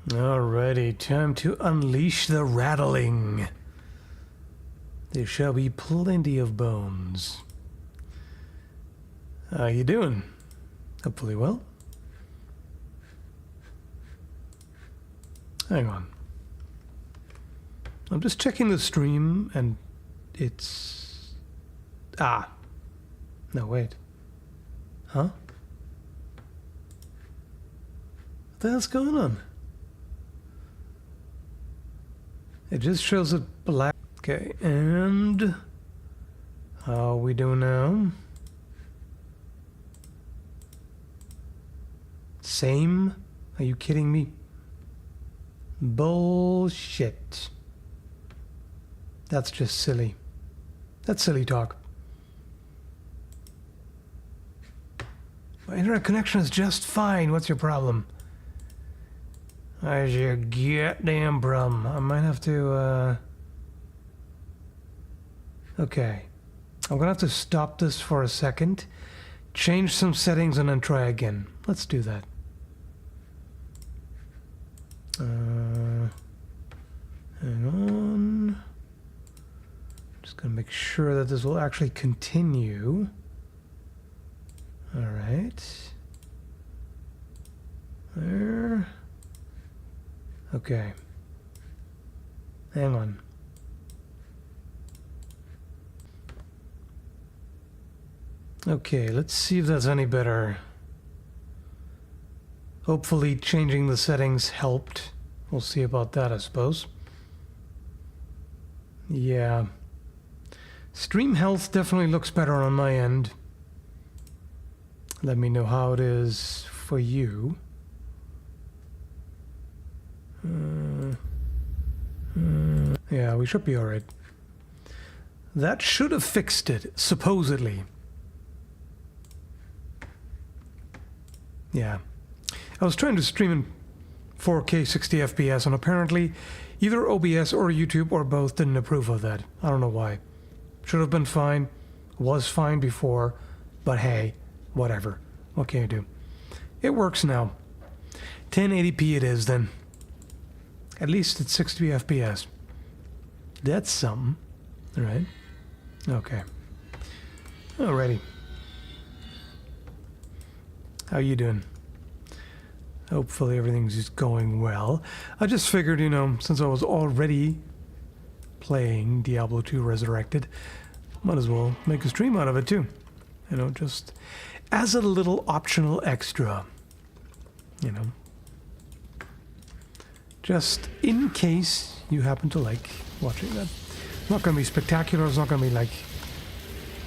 Alrighty, time to unleash the rattling. There shall be plenty of bones. How you doing? Hopefully well. Hang on. I'm just checking the stream and it's... Ah. No, wait. Huh? What the hell's going on? It just shows a black... Okay, and... How are we doing now? Same? Are you kidding me? Bullshit. That's just silly. That's silly talk. My internet connection is just fine. What's your problem? That's your goddamn problem. I might have to, Okay. I'm gonna have to stop this for a second, change some settings, and then try again. Let's do that. Hang on. Just gonna make sure that this will actually continue. Alright. There. Okay. Hang on. Okay, let's see if that's any better. Hopefully changing the settings helped. We'll see about that, I suppose. Yeah. Stream health definitely looks better on my end. Let me know how it is for you. Yeah, we should be alright. That should have fixed it, supposedly. Yeah. I was trying to stream in 4K 60 FPS, and apparently either OBS or YouTube or both didn't approve of that. I don't know why. Should have been fine. Was fine before. But hey, whatever. What can you do? It works now. 1080p it is then. At least it's 60 FPS. That's something. Alright. Okay. Alrighty. How you doing? Hopefully everything's just going well. I just figured, you know, since I was already playing Diablo 2 Resurrected, might as well make a stream out of it too. You know, just as a little optional extra. You know. Just in case you happen to like watching that. It's not gonna be spectacular, it's not gonna be like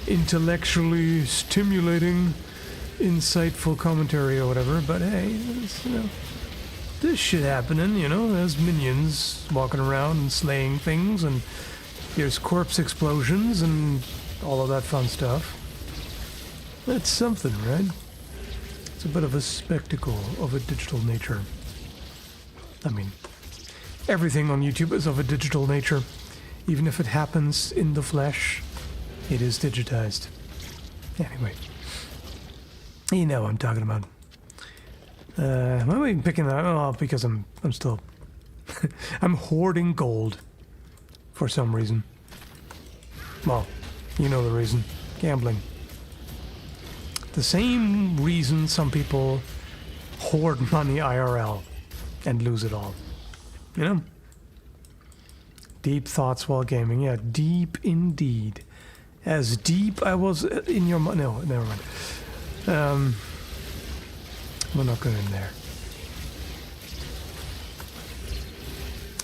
intellectually stimulating, insightful commentary or whatever, but hey, it's, you know, this shit happening, you know, there's minions walking around and slaying things, and there's corpse explosions and all of that fun stuff. That's something, right? It's a bit of a spectacle of a digital nature. I mean, everything on YouTube is of a digital nature. Even if it happens in the flesh, it is digitized. Anyway. You know what I'm talking about. Why am I even picking that? Oh, because I'm still... I'm hoarding gold. For some reason. Well, you know the reason. Gambling. The same reason some people hoard money IRL and lose it all. You know? Deep thoughts while gaming. Yeah, deep indeed. As deep I was in your... No, never mind. We're not going in there.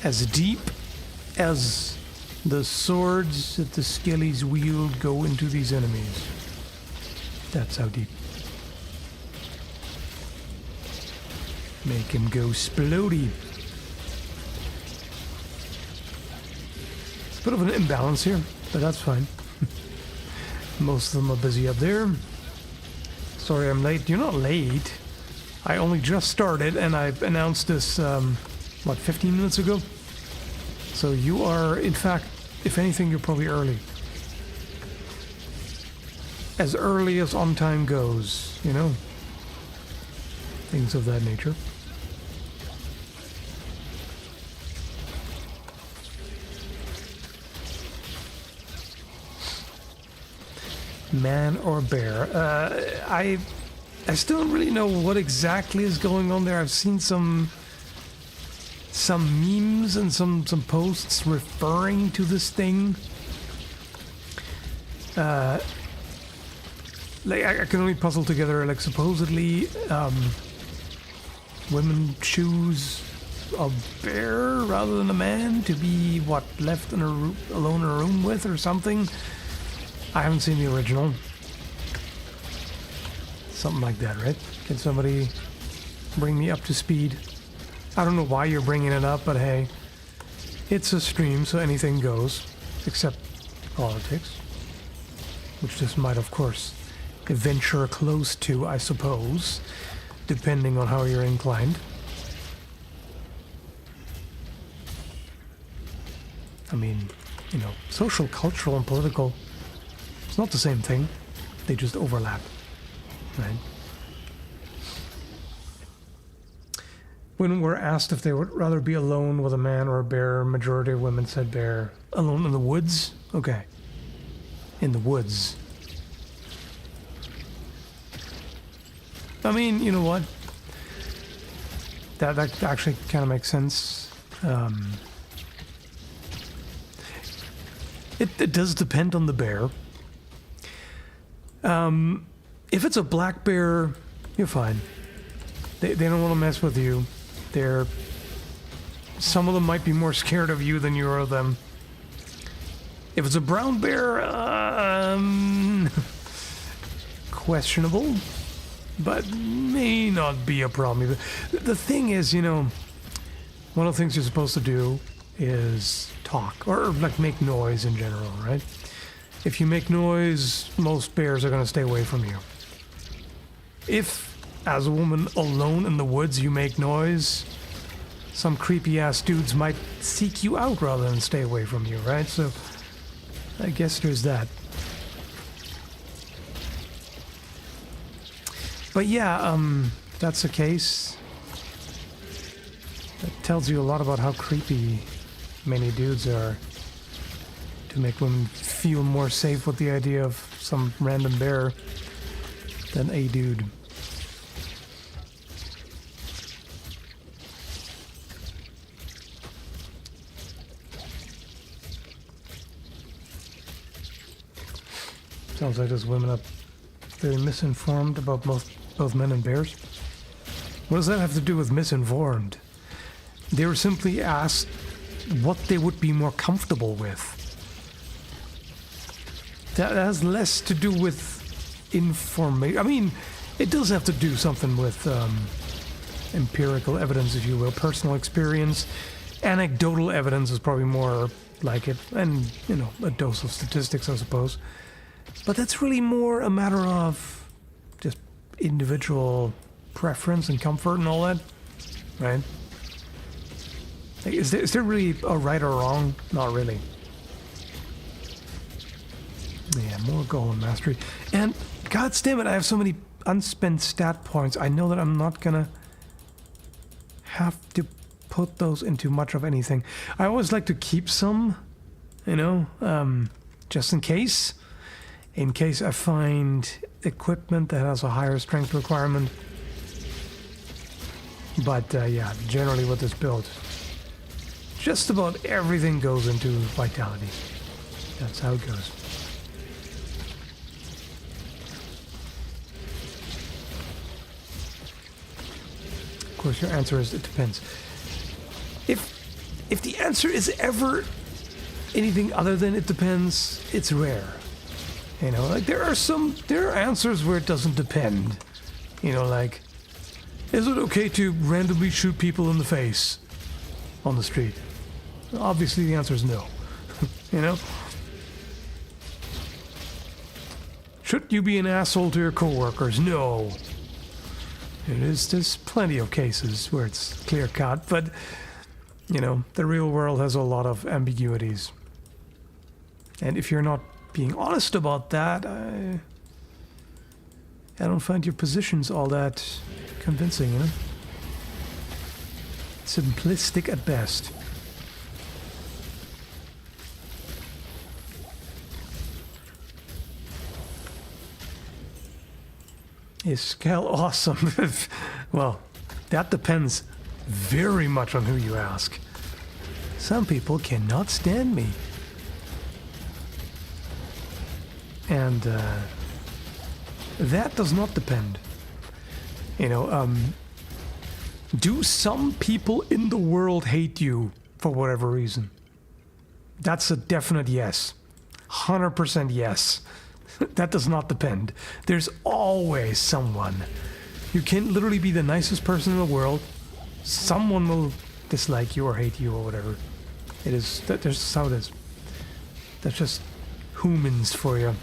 As deep as the swords that the skellies wield go into these enemies. That's how deep. Make him go splody. It's a bit of an imbalance here, but that's fine. Most of them are busy up there. Sorry I'm late. You're not late. I only just started and I announced this, what, 15 minutes ago? So you are, in fact, if anything, you're probably early. As early as on time goes, you know? Things of that nature. Man or bear? I still don't really know what exactly is going on there. I've seen some memes and some posts referring to this thing. Like I can only puzzle together, like, supposedly women choose a bear rather than a man to be left in alone in a room with or something. I haven't seen the original. Something like that, right? Can somebody bring me up to speed? I don't know why you're bringing it up, but hey, it's a stream, so anything goes, except politics, which this might, of course, venture close to, I suppose, depending on how you're inclined. I mean, you know, social, cultural, and political, it's not the same thing. They just overlap, right? When we're asked if they would rather be alone with a man or a bear, majority of women said bear. Alone in the woods? Okay. In the woods. I mean, you know what? That actually kind of makes sense. It does depend on the bear. If it's a black bear, you're fine. They don't want to mess with you. Some of them might be more scared of you than you are of them. If it's a brown bear, questionable, but may not be a problem. The thing is, you know, one of the things you're supposed to do is talk, or like make noise in general, right? If you make noise, most bears are going to stay away from you. If, as a woman alone in the woods, you make noise, some creepy ass dudes might seek you out rather than stay away from you, right? So I guess there's that. But yeah, that's the case. That tells you a lot about how creepy many dudes are, to make women feel more safe with the idea of some random bear than a dude. Sounds like those women are very misinformed about both men and bears. What does that have to do with misinformed? They were simply asked what they would be more comfortable with. That has less to do with information. I mean, it does have to do something with empirical evidence, if you will, personal experience. Anecdotal evidence is probably more like it, and, you know, a dose of statistics, I suppose. But that's really more a matter of just individual preference and comfort and all that, right? Like, is there really a right or wrong? Not really. Yeah, more goal and mastery. And god damn it, I have so many unspent stat points. I know that I'm not gonna have to put those into much of anything. I always like to keep some, you know, just in case. In case I find equipment that has a higher strength requirement. But yeah, generally with this build, just about everything goes into vitality. That's how it goes. Of course, your answer is it depends. If the answer is ever anything other than it depends, it's rare. You know, like there are answers where it doesn't depend. You know, like, is it okay to randomly shoot people in the face on the street? Obviously the answer is no. You know? Should you be an asshole to your coworkers? No. There's plenty of cases where it's clear cut, but, you know, the real world has a lot of ambiguities. And if you're not being honest about that, I don't find your positions all that convincing, you know? Simplistic at best. Is Skell awesome? Well, that depends very much on who you ask. Some people cannot stand me. And that does not depend. You know, do some people in the world hate you for whatever reason? That's a definite yes. 100% yes. That does not depend. There's always someone. You can literally be the nicest person in the world. Someone will dislike you or hate you or whatever. It is, that's how it is. That's just humans for you.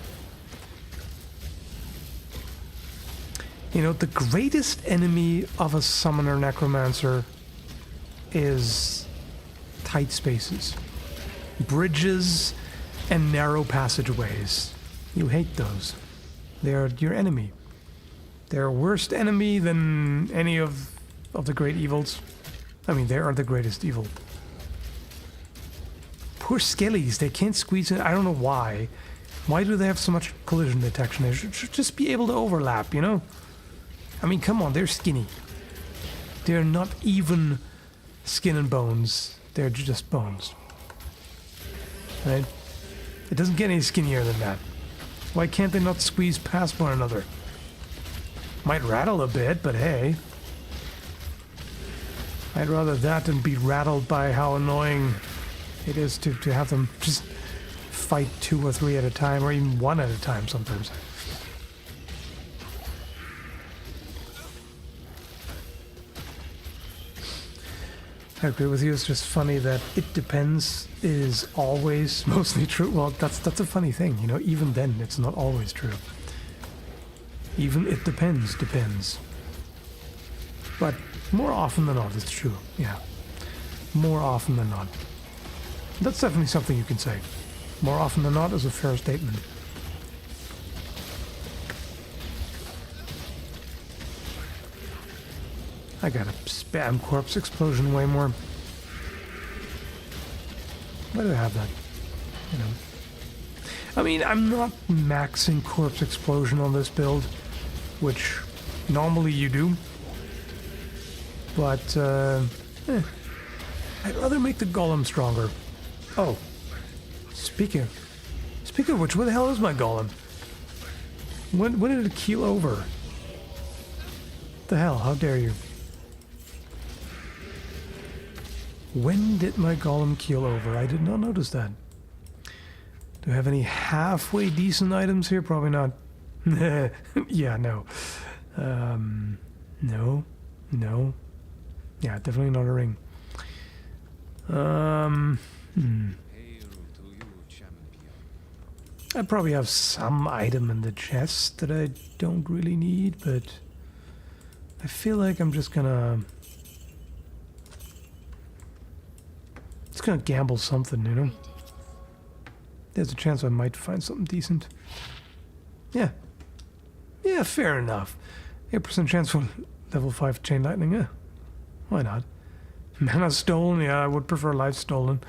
You know, the greatest enemy of a summoner necromancer is tight spaces, bridges, and narrow passageways. You hate those. They're your enemy. They're a worse enemy than any of the great evils. I mean, they are the greatest evil. Poor skellies, they can't squeeze in. I don't know why. Why do they have so much collision detection? They should just be able to overlap, you know? I mean, come on, they're skinny. They're not even skin and bones. They're just bones. Right? It doesn't get any skinnier than that. Why can't they not squeeze past one another? Might rattle a bit, but hey. I'd rather that than be rattled by how annoying it is to have them just fight 2 or 3 at a time, or even 1 at a time sometimes. I agree with you. It's just funny that it depends is always mostly true. Well, that's a funny thing, you know. Even then, it's not always true. Even it depends. But more often than not, it's true. Yeah, more often than not. That's definitely something you can say. More often than not is a fair statement. I gotta spam corpse explosion way more. Why do I have that? You know. I mean, I'm not maxing corpse explosion on this build, which normally you do. But, I'd rather make the golem stronger. Oh. Speaking of which, where the hell is my golem? When did it keel over? What the hell? How dare you? When did my golem keel over? I did not notice that. Do I have any halfway decent items here? Probably not. Yeah, no. No. Yeah, definitely not a ring. I probably have some item in the chest that I don't really need, but I feel like I'm just gonna gamble something, you know? There's a chance I might find something decent. Yeah, fair enough. 8% chance for level 5 chain lightning, yeah. Why not? Mana stolen, yeah, I would prefer life stolen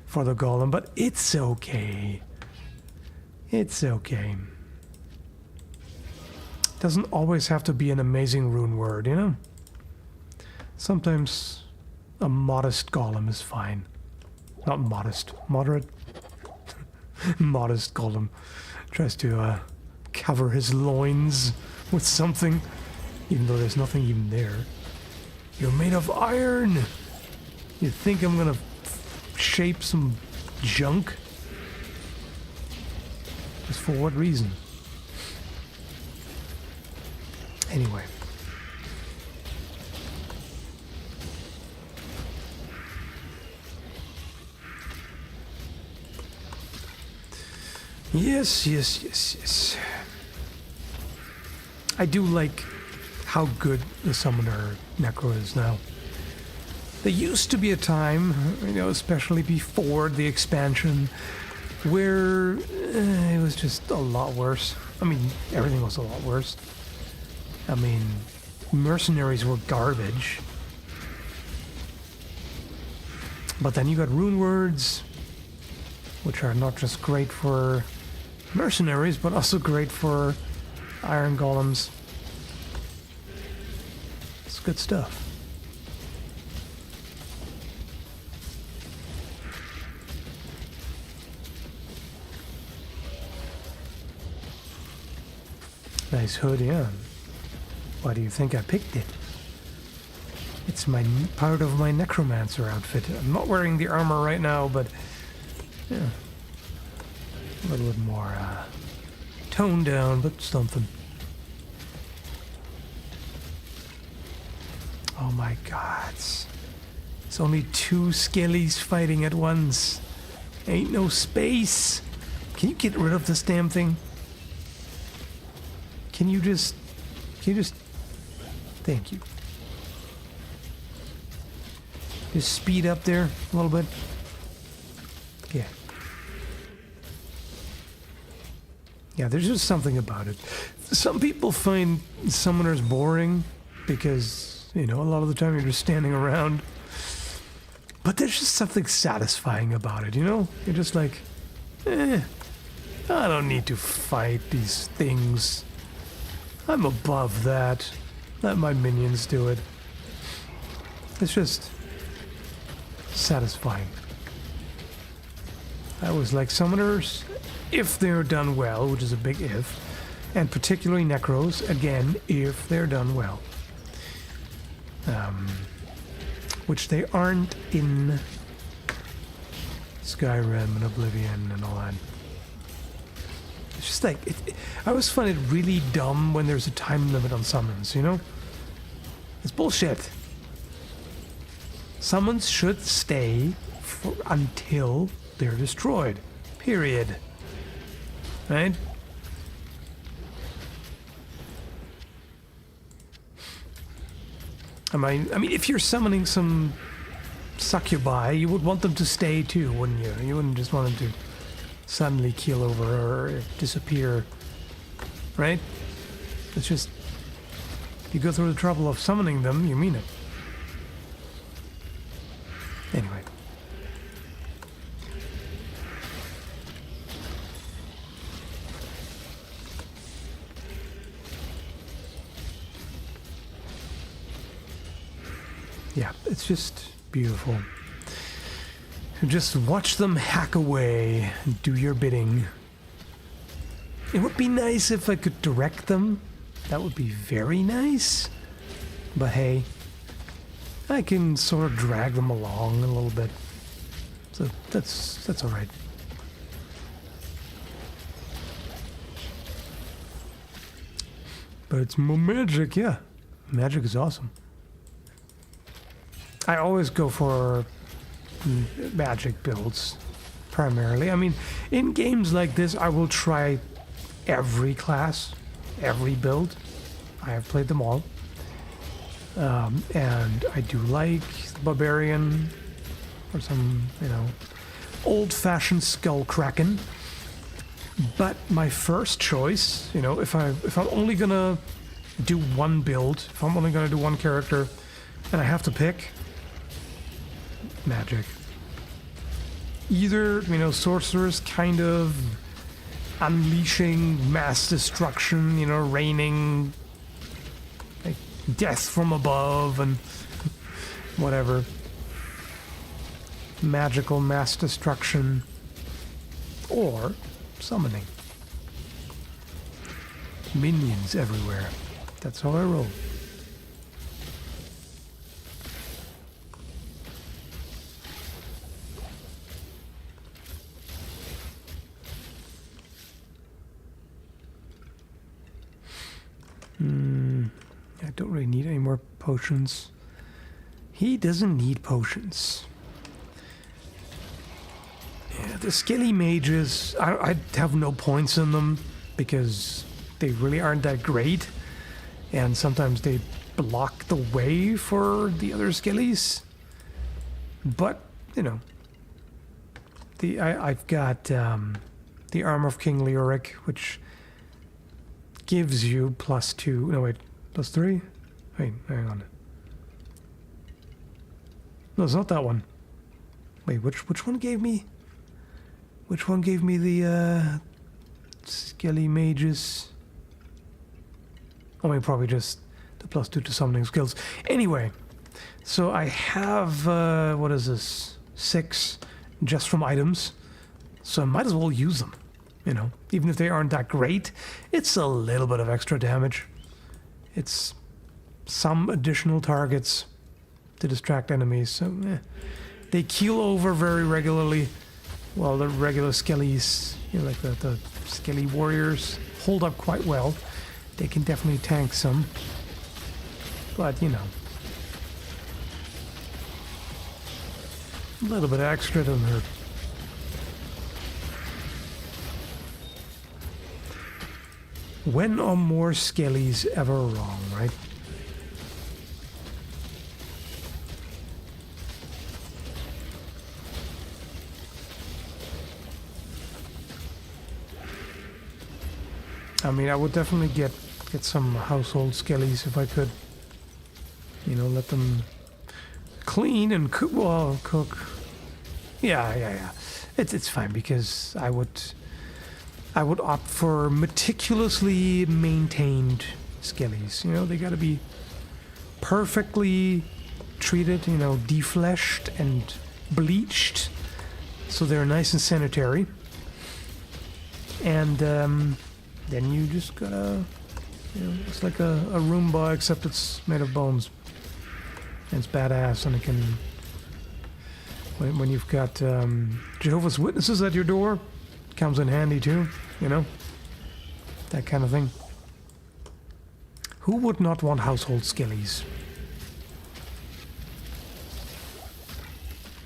for the golem, but it's okay. It's okay. Doesn't always have to be an amazing rune word, you know? Sometimes a modest golem is fine. Not modest, moderate. Modest golem tries to cover his loins with something, even though there's nothing even there. You're made of iron! You think I'm gonna shape some junk? Just for what reason? Anyway. Yes. I do like how good the summoner necro is now. There used to be a time, you know, especially before the expansion, where it was just a lot worse. I mean, everything was a lot worse. I mean, mercenaries were garbage. But then you got rune words, which are not just great for mercenaries, but also great for iron golems. It's good stuff. Nice hood, yeah. Why do you think I picked it? It's part of my Necromancer outfit. I'm not wearing the armor right now, but yeah, a little bit more toned down, but something. Oh my God! It's only 2 skellies fighting at once. Ain't no space. Can you get rid of this damn thing? Can you just, thank you. Just speed up there a little bit. Yeah. Yeah, there's just something about it. Some people find summoners boring because, you know, a lot of the time you're just standing around. But there's just something satisfying about it, you know? You're just like, I don't need to fight these things. I'm above that. Let my minions do it. It's just satisfying. I always like summoners, if they're done well, which is a big if, and particularly necros, again, if they're done well. Which they aren't in Skyrim and Oblivion and all that. It's just like, I always find it really dumb when there's a time limit on summons, you know? It's bullshit. Summons should stay until they're destroyed. Period. Right? I mean, if you're summoning some succubi, you would want them to stay too, wouldn't you? You wouldn't just want them to suddenly keel over or disappear, right? It's just, you go through the trouble of summoning them, you mean it. Anyway. Yeah, it's just beautiful. Just watch them hack away and do your bidding. It would be nice if I could direct them. That would be very nice. But hey, I can sort of drag them along a little bit. So that's all right. But it's more magic, yeah. Magic is awesome. I always go for magic builds, primarily. I mean, in games like this, I will try every class, every build. I have played them all. And I do like the Barbarian, or some, you know, old-fashioned skull kraken. But my first choice, you know, if I'm only gonna do one build, if I'm only gonna do one character, and I have to pick, magic. Either, you know, sorcerers kind of unleashing mass destruction, you know, raining like death from above and whatever. Magical mass destruction. Or summoning. Minions everywhere. That's how I roll. I don't really need any more potions. He doesn't need potions. Yeah, the skelly mages, I have no points in them because they really aren't that great. And sometimes they block the way for the other skellies. But, you know, I've got the Armor of King Leoric, which gives you +2. No, wait, +3? Wait, hang on. No, it's not that one. Wait, which one gave me? Which one gave me the skelly mages? Oh, wait, probably just the +2 to summoning skills. Anyway, so I have, what is this, 6 just from items, so I might as well use them, you know, even if they aren't that great. It's a little bit of extra damage. It's some additional targets to distract enemies, so they keel over very regularly, while the regular skellies, you know, like the skelly warriors, hold up quite well. They can definitely tank some, but you know, a little bit extra doesn't hurt. When are more skellies ever wrong, right? I mean, I would definitely get some household skellies if I could. You know, let them clean and cook. Well, cook. Yeah. It's fine because I would opt for meticulously maintained skellies. You know, they got to be perfectly treated. You know, defleshed and bleached, so they're nice and sanitary. And then you just gotta, you know, it's like a Roomba, except it's made of bones. And it's badass, and it can, when you've got Jehovah's Witnesses at your door, it comes in handy too, you know? That kind of thing. Who would not want household skellies?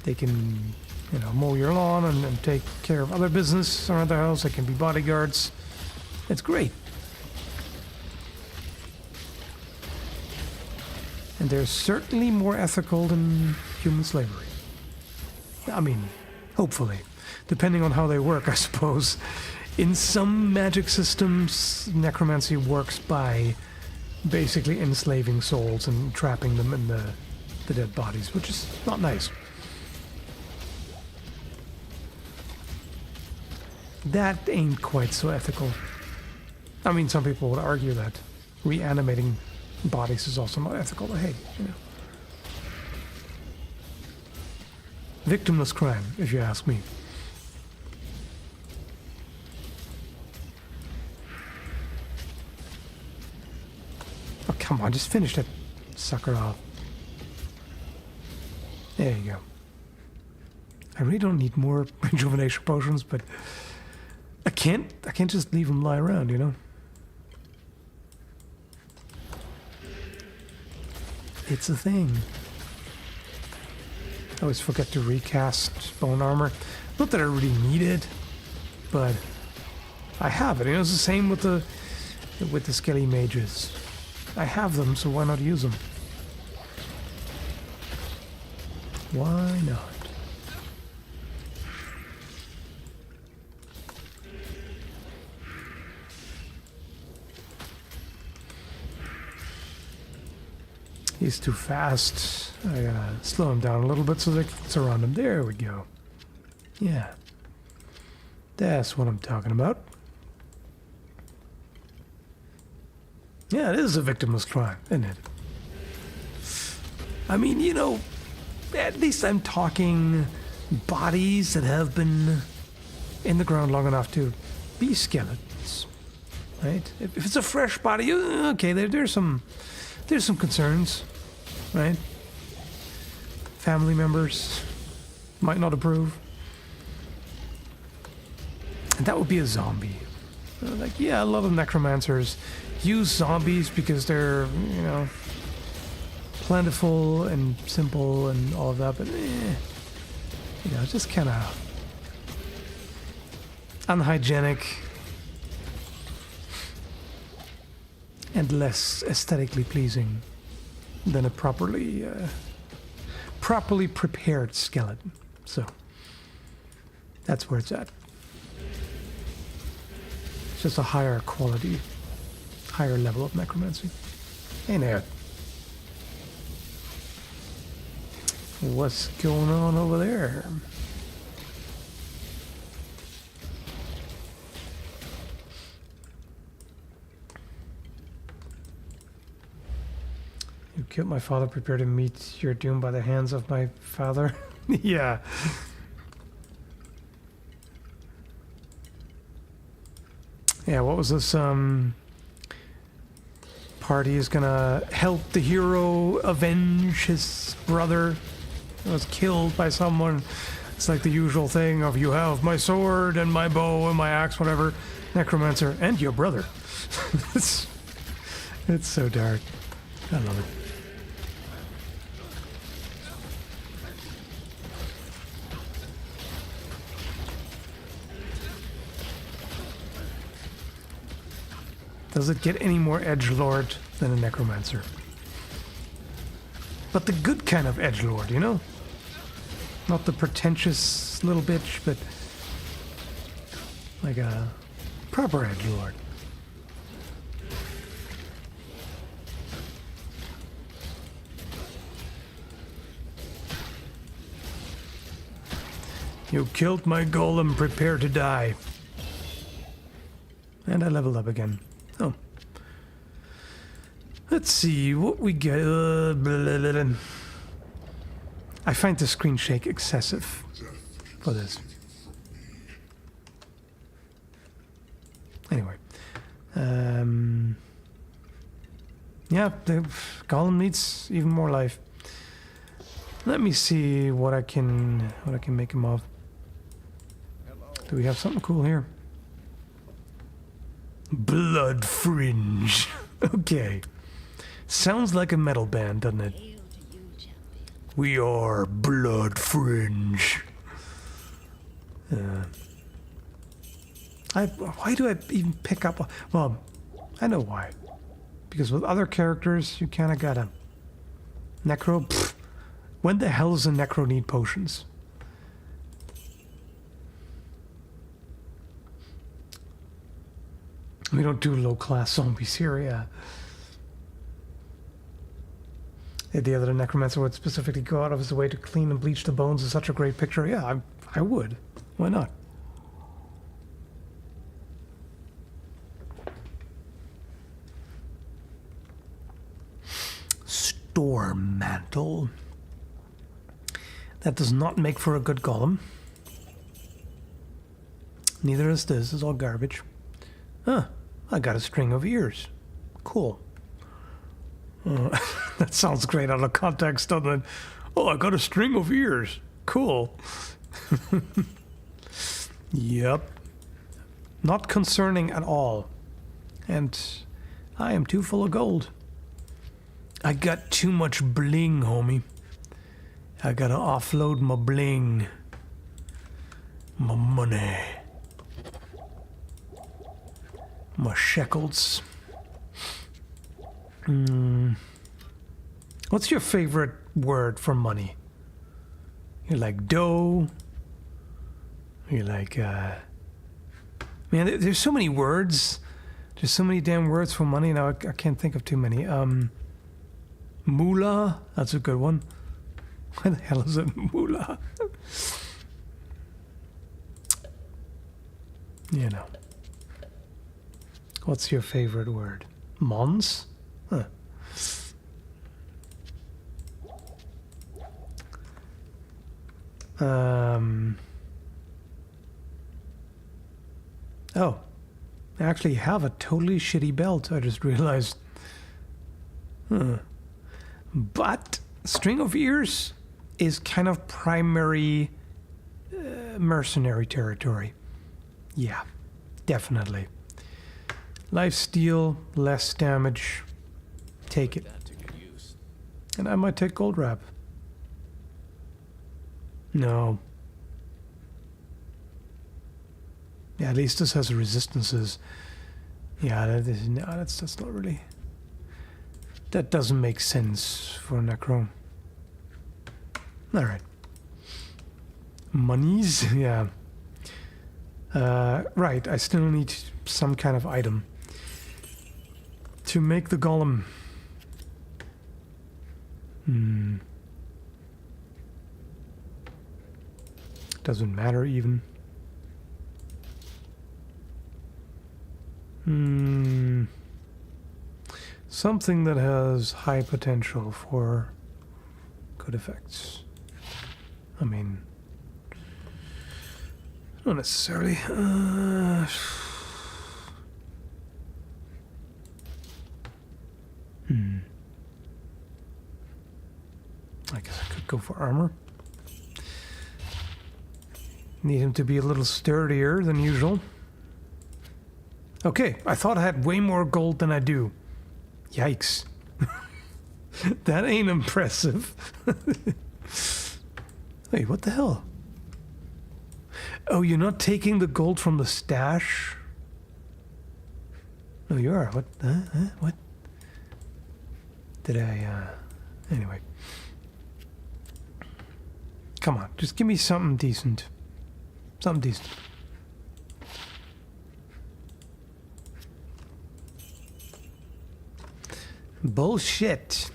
They can, you know, mow your lawn and take care of other business around the house. They can be bodyguards. It's great. And they're certainly more ethical than human slavery. I mean, hopefully. Depending on how they work, I suppose. In some magic systems, necromancy works by basically enslaving souls and trapping them in the dead bodies, which is not nice. That ain't quite so ethical. I mean, some people would argue that reanimating bodies is also not ethical, but hey, you know. Victimless crime, if you ask me. Oh, come on, just finish that sucker off. There you go. I really don't need more rejuvenation potions, but I can't just leave them lie around, you know? It's a thing. I always forget to recast bone armor. Not that I really need it, but I have it. You know, it's the same with the skelly mages. I have them, so why not use them? Why not? He's too fast. I gotta slow him down a little bit so they can surround him. There we go. Yeah. That's what I'm talking about. Yeah, it is a victimless crime, isn't it? I mean, you know, at least I'm talking bodies that have been in the ground long enough to be skeletons, right? If it's a fresh body, okay, there's some concerns, right? Family members might not approve. And that would be a zombie. Like, yeah, a lot of necromancers use zombies because they're, you know, plentiful and simple and all of that, but you know, just kind of unhygienic and less aesthetically pleasing than a properly prepared skeleton. So that's where it's at. It's just a higher quality, higher level of necromancy. Hey there. What's going on over there? killed my father. Prepare to meet your doom by the hands of my father. Yeah. Yeah, what was this? Party is gonna help the hero avenge his brother who was killed by someone. It's like the usual thing of, you have my sword and my bow and my axe, whatever. Necromancer and your brother. it's so dark. I love it. Does it get any more edgelord than a necromancer? But the good kind of edgelord, you know? Not the pretentious little bitch, but like a proper edgelord. You killed my golem, prepare to die. And I leveled up again. Oh. Let's see what we get. I find the screen shake excessive for this. Anyway. Yeah, the golem needs even more life. Let me see what I can make him of. Do we have something cool here? Blood Fringe. Okay. Sounds like a metal band, doesn't it? We are Blood Fringe. Why do I even pick up? Well, I know why. Because with other characters, you kind of gotta. Necro? Pfft. When the hell does a Necro need potions? We don't do low-class zombies here, yeah. The other Necromancer would specifically go out of his way to clean and bleach the bones is such a great picture. Yeah, I would. Why not? Storm Mantle. That does not make for a good golem. Neither is this. It's all garbage. Huh. I got a string of ears. Cool. That sounds great out of context, doesn't it? Oh, I got a string of ears. Cool. Yep. Not concerning at all. And I am too full of gold. I got too much bling, homie. I gotta offload my bling. My money. My shekels. What's your favorite word for money? You like dough? You like, man, there's so many words. There's so many damn words for money. Now I can't think of too many. Moolah? That's a good one. Why the hell is it moolah? You know. What's your favorite word? Mons? Huh. Oh. I actually have a totally shitty belt, I just realized. But string of ears is kind of primary mercenary territory. Yeah, definitely. Lifesteal, less damage. Take it. And I might take gold wrap. No. Yeah, at least this has resistances. Yeah, that's not really. That doesn't make sense for Necro. All right. Monies, yeah. Right. I still need some kind of item to make the golem. Doesn't matter even. Something that has high potential for good effects. I mean, not necessarily. I guess I could go for armor. Need him to be a little sturdier than usual. Okay, I thought I had way more gold than I do. Yikes. That ain't impressive. Wait, what the hell? Oh, you're not taking the gold from the stash? No, you are. What? What? Did I, anyway. Come on, just give me something decent. Something decent. Bullshit.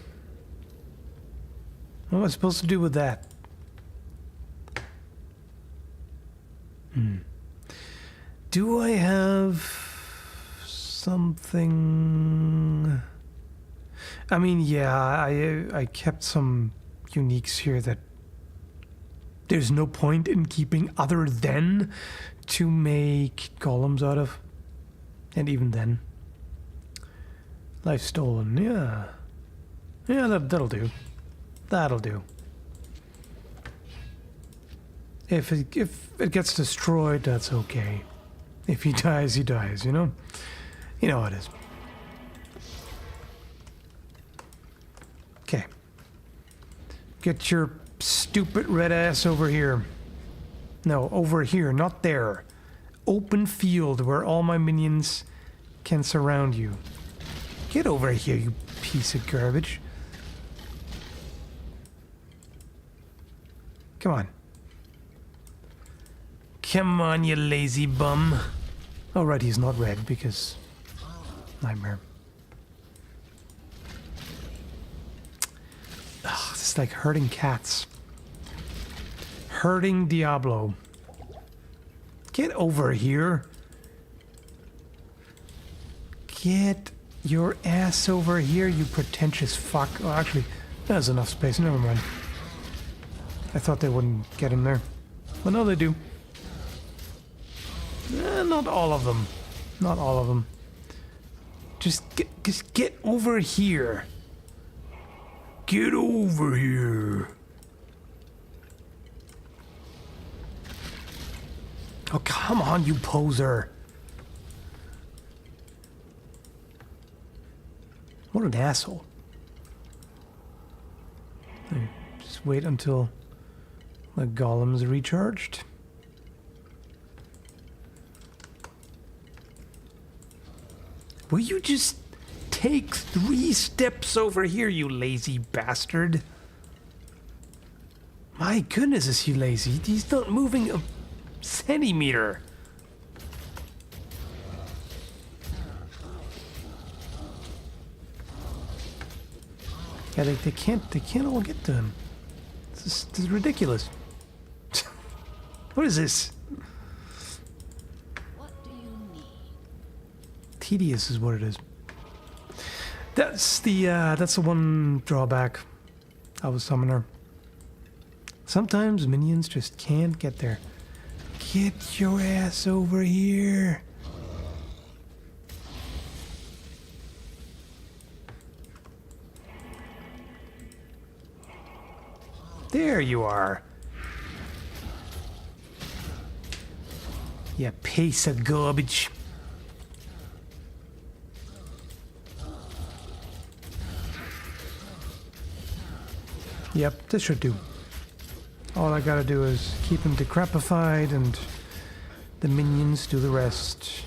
What am I supposed to do with that? Do I have something? I mean, yeah, I kept some uniques here that there's no point in keeping other than to make golems out of. And even then. Life stolen, yeah. Yeah, that'll do. That'll do. If it gets destroyed, that's okay. If he dies, he dies, you know? You know how it is. Okay. Get your stupid red ass over here. No, over here, not there. Open field where all my minions can surround you. Get over here, you piece of garbage. Come on. Come on, you lazy bum. Oh, right, he's not red because... Nightmare. Ugh, this is like herding cats. Herding Diablo. Get over here. Get your ass over here, you pretentious fuck. Oh, actually, there's enough space. Never mind. I thought they wouldn't get him there. But no, they do. Not all of them. Not all of them. Just get over here. Get over here. Oh, come on, you poser. What an asshole. Just wait until the golem's recharged. Will you just take 3 steps over here, you lazy bastard? My goodness, is he lazy? He's not moving a centimeter. Yeah, they can't all get to him. This is ridiculous. What is this? What do you need? Tedious is what it is. That's the one drawback of a summoner. Sometimes minions just can't get there. Get your ass over here. There you are. You piece of garbage. Yep, this should do. All I gotta do is keep him decrepified and the minions do the rest.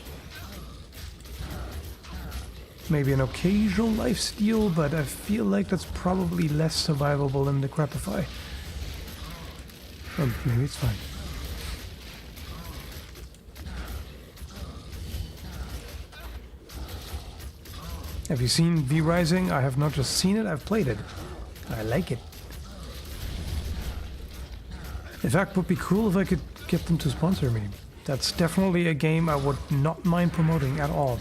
Maybe an occasional lifesteal, but I feel like that's probably less survivable than decrepify. Or maybe it's fine. Have you seen V-Rising? I have not just seen it, I've played it. I like it. In fact, it would be cool if I could get them to sponsor me. That's definitely a game I would not mind promoting at all.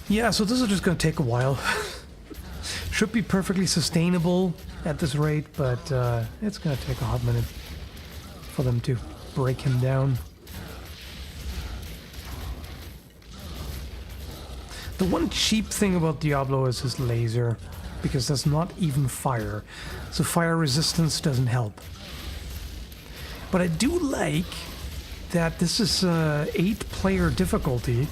Yeah, so this is just going to take a while. Should be perfectly sustainable at this rate, but it's going to take a hot minute for them to break him down. The one cheap thing about Diablo is his laser, because there's not even fire, so fire resistance doesn't help. But I do like that this is 8-player difficulty,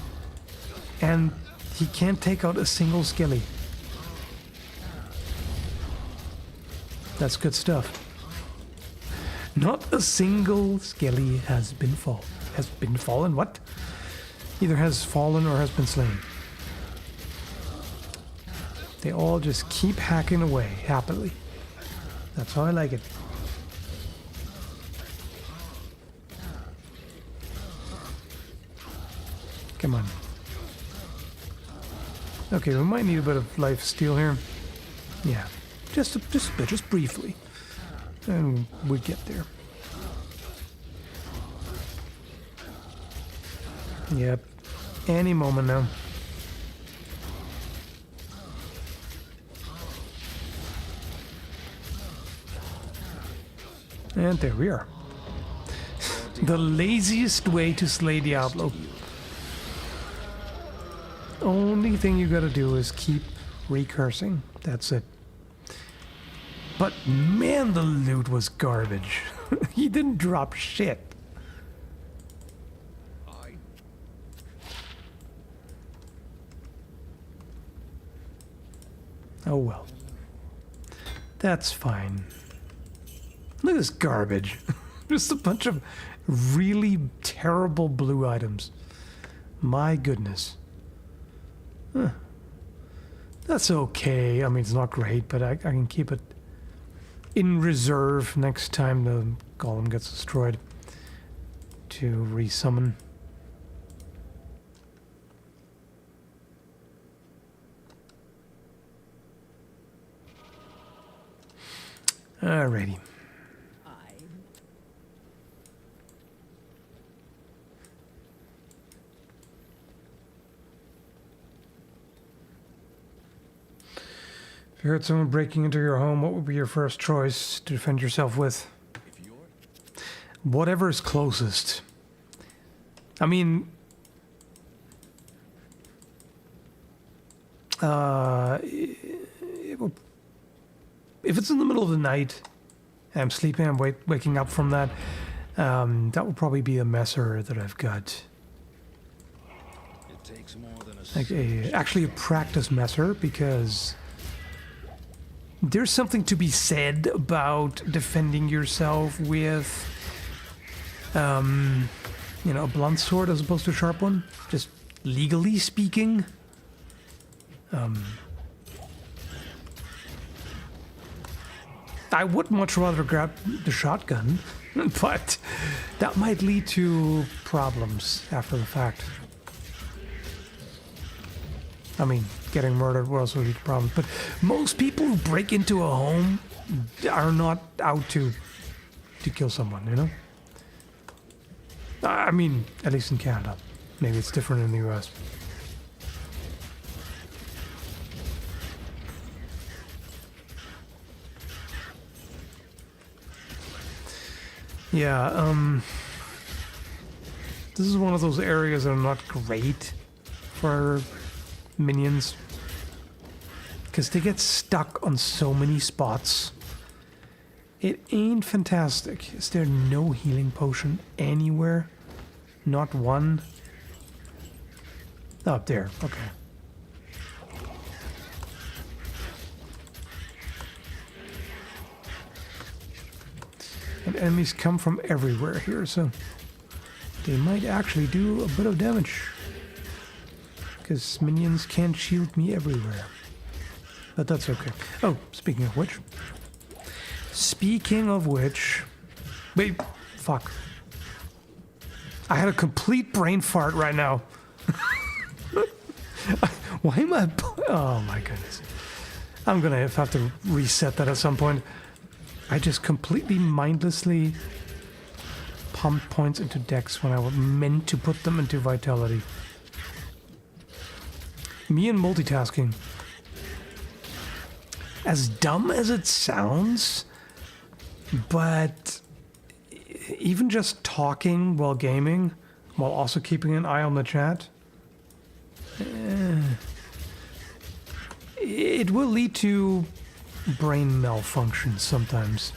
and he can't take out a single skelly. That's good stuff. Not a single skelly has been fallen. What? Either has fallen or has been slain. They all just keep hacking away happily. That's how I like it. Come on. Okay, we might need a bit of life steal here. Yeah, just briefly, and we get there. Yep, any moment now. And there we are. The laziest way to slay Diablo. Only thing you gotta do is keep recursing. That's it. But man, the loot was garbage. He didn't drop shit. Oh well. That's fine. Look at this garbage. Just a bunch of really terrible blue items. My goodness. Huh. That's okay. I mean, it's not great, but I can keep it in reserve next time the golem gets destroyed to resummon. Alrighty. If you heard someone breaking into your home, what would be your first choice to defend yourself with? Whatever is closest. I mean, if it's in the middle of the night, and I'm sleeping, I'm waking up from that, that would probably be a messer that I've got. It takes more than actually a practice messer, because there's something to be said about defending yourself with, you know, a blunt sword as opposed to a sharp one. Just legally speaking. I would much rather grab the shotgun, but that might lead to problems after the fact. I mean, getting murdered will also lead to problems, but most people who break into a home are not out to kill someone, you know? I mean, at least in Canada. Maybe it's different in the US. Yeah, this is one of those areas that are not great for minions, because they get stuck on so many spots. It ain't fantastic. Is there no healing potion anywhere? Not one? Oh, up there. Okay. And enemies come from everywhere here, so they might actually do a bit of damage. Because minions can't shield me everywhere. But that's okay. Oh, speaking of which. Wait, fuck. I had a complete brain fart right now. Why am I... Oh my goodness. I'm gonna have to reset that at some point. I just completely mindlessly pumped points into Dex when I was meant to put them into Vitality. Me and multitasking. As dumb as it sounds, but even just talking while gaming, while also keeping an eye on the chat, it will lead to brain malfunctions sometimes.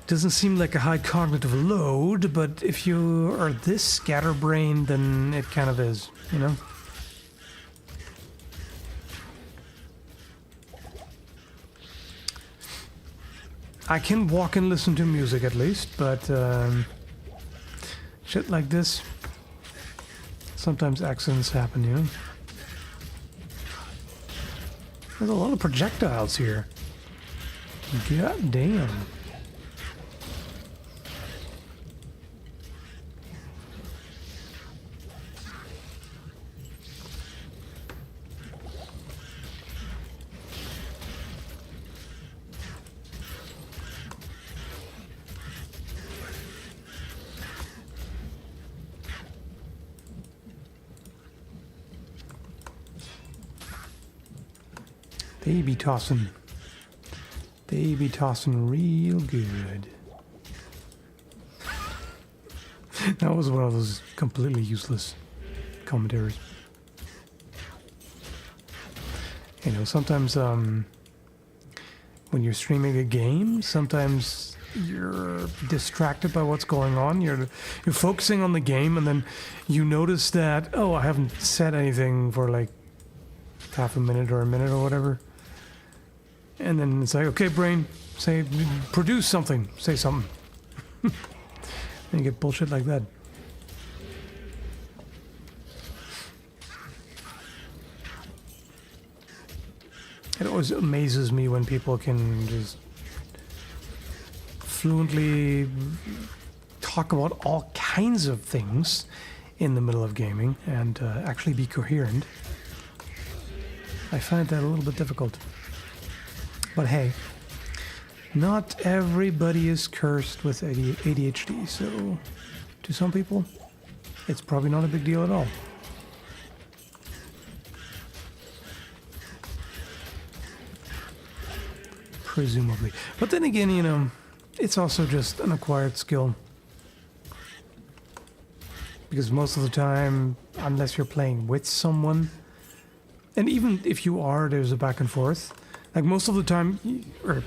Doesn't seem like a high cognitive load, but if you are this scatterbrained, then it kind of is, you know? I can walk and listen to music at least, but shit like this, sometimes accidents happen, you know? There's a lot of projectiles here. God damn. They be tossing real good. That was one of those completely useless commentaries. You know, sometimes when you're streaming a game, sometimes you're distracted by what's going on. You're focusing on the game, and then you notice that, oh, I haven't said anything for like half a minute or a minute or whatever. And then it's like, okay, brain, say, produce something, say something. And you get bullshit like that. It always amazes me when people can just fluently talk about all kinds of things in the middle of gaming and actually be coherent. I find that a little bit difficult. But hey, not everybody is cursed with ADHD, so to some people, it's probably not a big deal at all. Presumably. But then again, you know, it's also just an acquired skill. Because most of the time, unless you're playing with someone, and even if you are, there's a back and forth. Like most of the time, or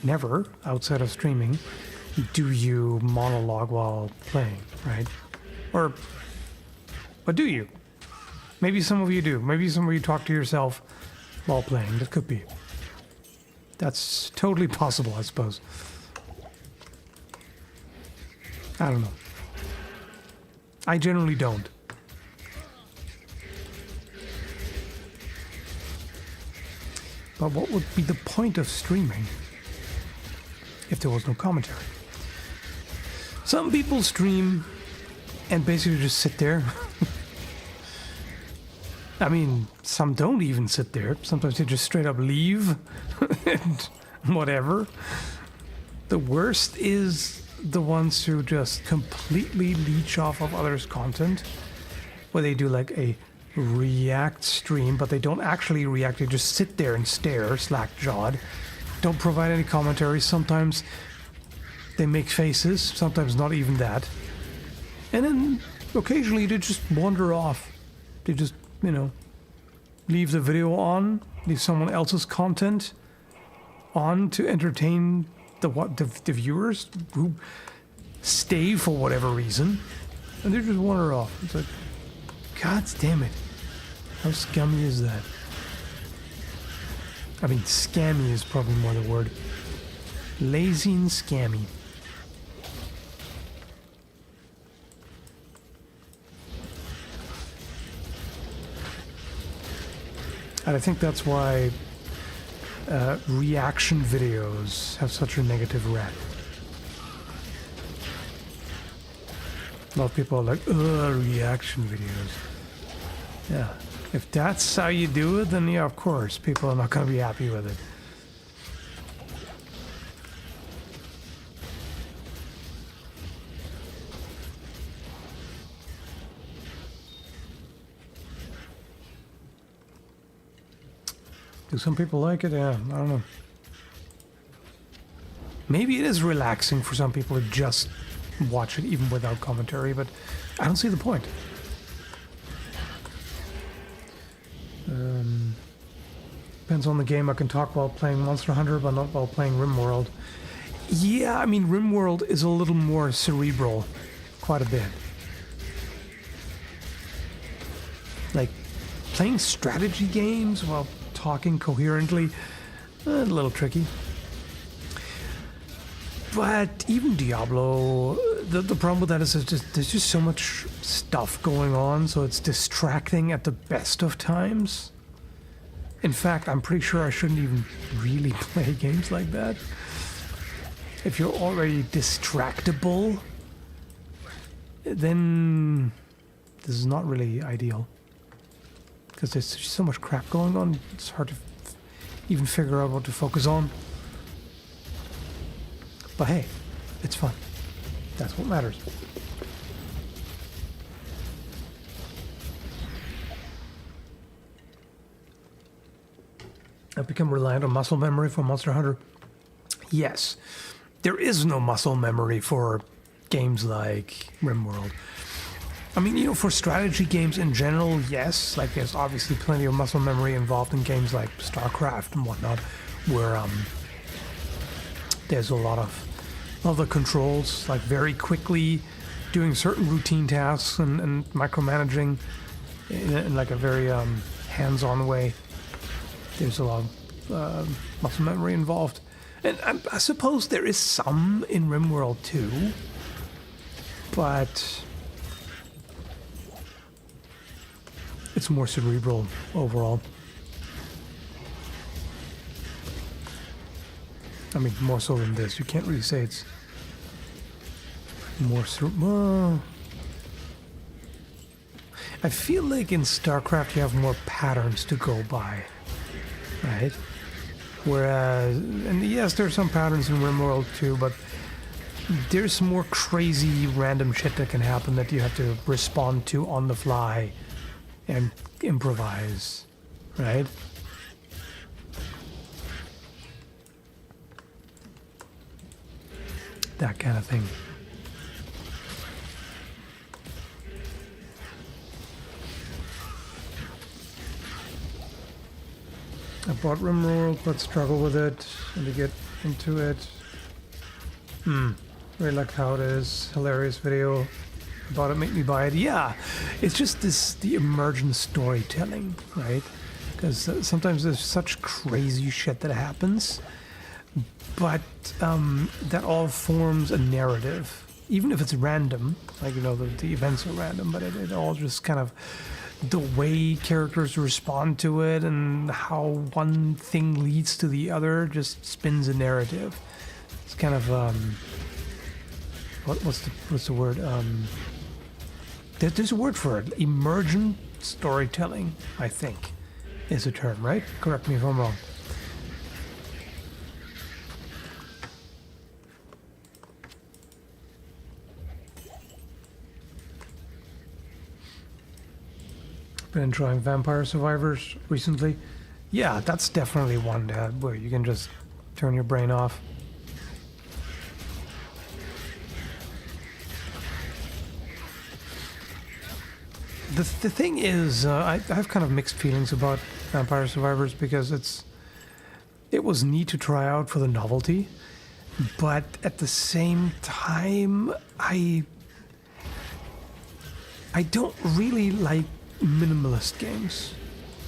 never, outside of streaming, do you monologue while playing, right? Or do you? Maybe some of you do. Maybe some of you talk to yourself while playing. That could be. That's totally possible, I suppose. I don't know. I generally don't. But what would be the point of streaming if there was no commentary? Some people stream and basically just sit there. I mean, some don't even sit there. Sometimes they just straight up leave and whatever. The worst is the ones who just completely leech off of others' content, where they do like a react stream, but they don't actually react. They just sit there and stare, slack-jawed. Don't provide any commentary. Sometimes they make faces, sometimes not even that. And then occasionally they just wander off. They just, you know, leave the video on, leave someone else's content on to entertain the viewers who stay for whatever reason, and they just wander off. It's like, God damn it. How scummy is that? I mean, scammy is probably more the word. Lazy and scammy. And I think that's why reaction videos have such a negative rep. A lot of people are like, ugh, reaction videos. Yeah. If that's how you do it, then yeah, of course, people are not going to be happy with it. Do some people like it? Yeah, I don't know. Maybe it is relaxing for some people to just watch it even without commentary, but I don't see the point. Depends on the game. I can talk while playing Monster Hunter, but not while playing RimWorld. Yeah, I mean, RimWorld is a little more cerebral, quite a bit. Like, playing strategy games while talking coherently, a little tricky. But even Diablo, the problem with that is there's just so much stuff going on, so it's distracting at the best of times. In fact, I'm pretty sure I shouldn't even really play games like that. If you're already distractible, then this is not really ideal. Because there's just so much crap going on, it's hard to even figure out what to focus on. But hey, it's fun. That's what matters. I've become reliant on muscle memory for Monster Hunter. Yes, there is no muscle memory for games like RimWorld. I mean, you know, for strategy games in general, yes. Like, there's obviously plenty of muscle memory involved in games like StarCraft and whatnot, where there's a lot of other controls, like very quickly doing certain routine tasks and micromanaging in like a very hands-on way. There's a lot of muscle memory involved. And I suppose there is some in RimWorld too, but it's more cerebral overall. I mean, more so than this. You can't really say it's more cerebral. I feel like in StarCraft you have more patterns to go by, right? Whereas, and yes, there's some patterns in RimWorld too, but there's more crazy random shit that can happen that you have to respond to on the fly and improvise, right? That kind of thing. I bought RimWorld, but struggle with it and to get into it. Really like how it is. Hilarious video. Bought it, make me buy it. Yeah, it's just the emergent storytelling, right? Because sometimes there's such crazy shit that happens, but that all forms a narrative, even if it's random. Like, you know, the events are random, but it all just kind of, the way characters respond to it and how one thing leads to the other just spins a narrative. It's kind of what's the word? There's a word for it. Emergent storytelling, I think, is a term, right? Correct me if I'm wrong. Been enjoying Vampire Survivors recently. Yeah, that's definitely one where you can just turn your brain off. The thing is, I have kind of mixed feelings about Vampire Survivors because it was neat to try out for the novelty, but at the same time, I don't really like minimalist games,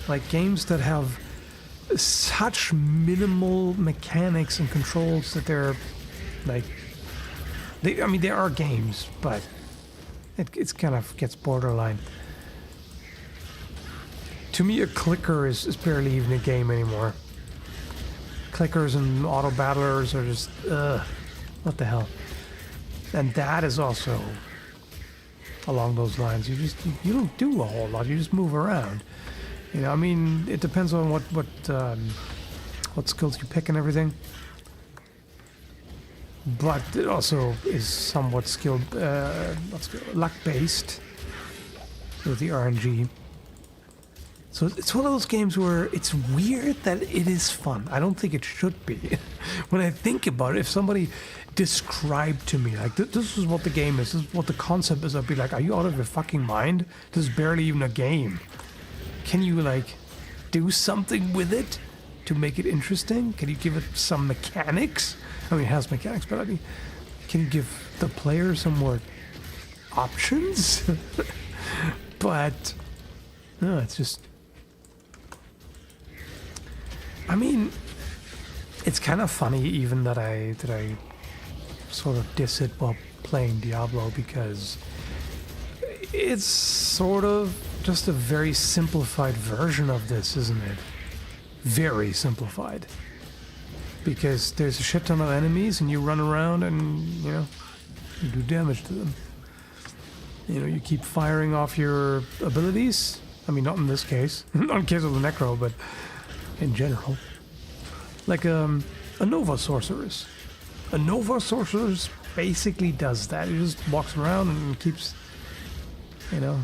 like games that have such minimal mechanics and controls that they're like, I mean, there are games, but it's kind of gets borderline. To me, a clicker is barely even a game anymore. Clickers and auto battlers are just, what the hell? And that is also along those lines. You don't do a whole lot. You just move around. You know, I mean, it depends on what skills you pick and everything. But it also is somewhat luck based with the RNG. So it's one of those games where it's weird that it is fun. I don't think it should be. When I think about it, if somebody described to me, like, this is what the game is, this is what the concept is, I'd be like, are you out of your fucking mind? This is barely even a game. Can you, like, do something with it to make it interesting? Can you give it some mechanics? I mean, it has mechanics, but I mean, can you give the player some more options? But, no, it's just... I mean, it's kind of funny even that I sort of diss it while playing Diablo, because it's sort of just a very simplified version of this, isn't it? Very simplified. Because there's a shit ton of enemies and you run around and, you know, you do damage to them. You know, you keep firing off your abilities. I mean, not in this case. Not in case of the Necro, but in general. Like a Nova Sorceress. A Nova Sorceress basically does that. He just walks around and keeps, you know,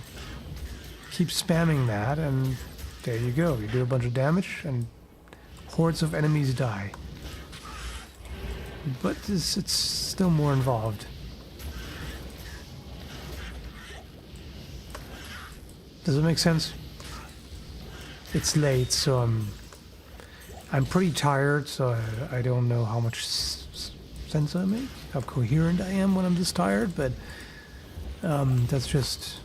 keeps spamming that, and there you go. You do a bunch of damage and hordes of enemies die. But it's still more involved. Does it make sense? It's late, so I'm pretty tired, so I don't know how much sense I make, how coherent I am when I'm this tired, but that's just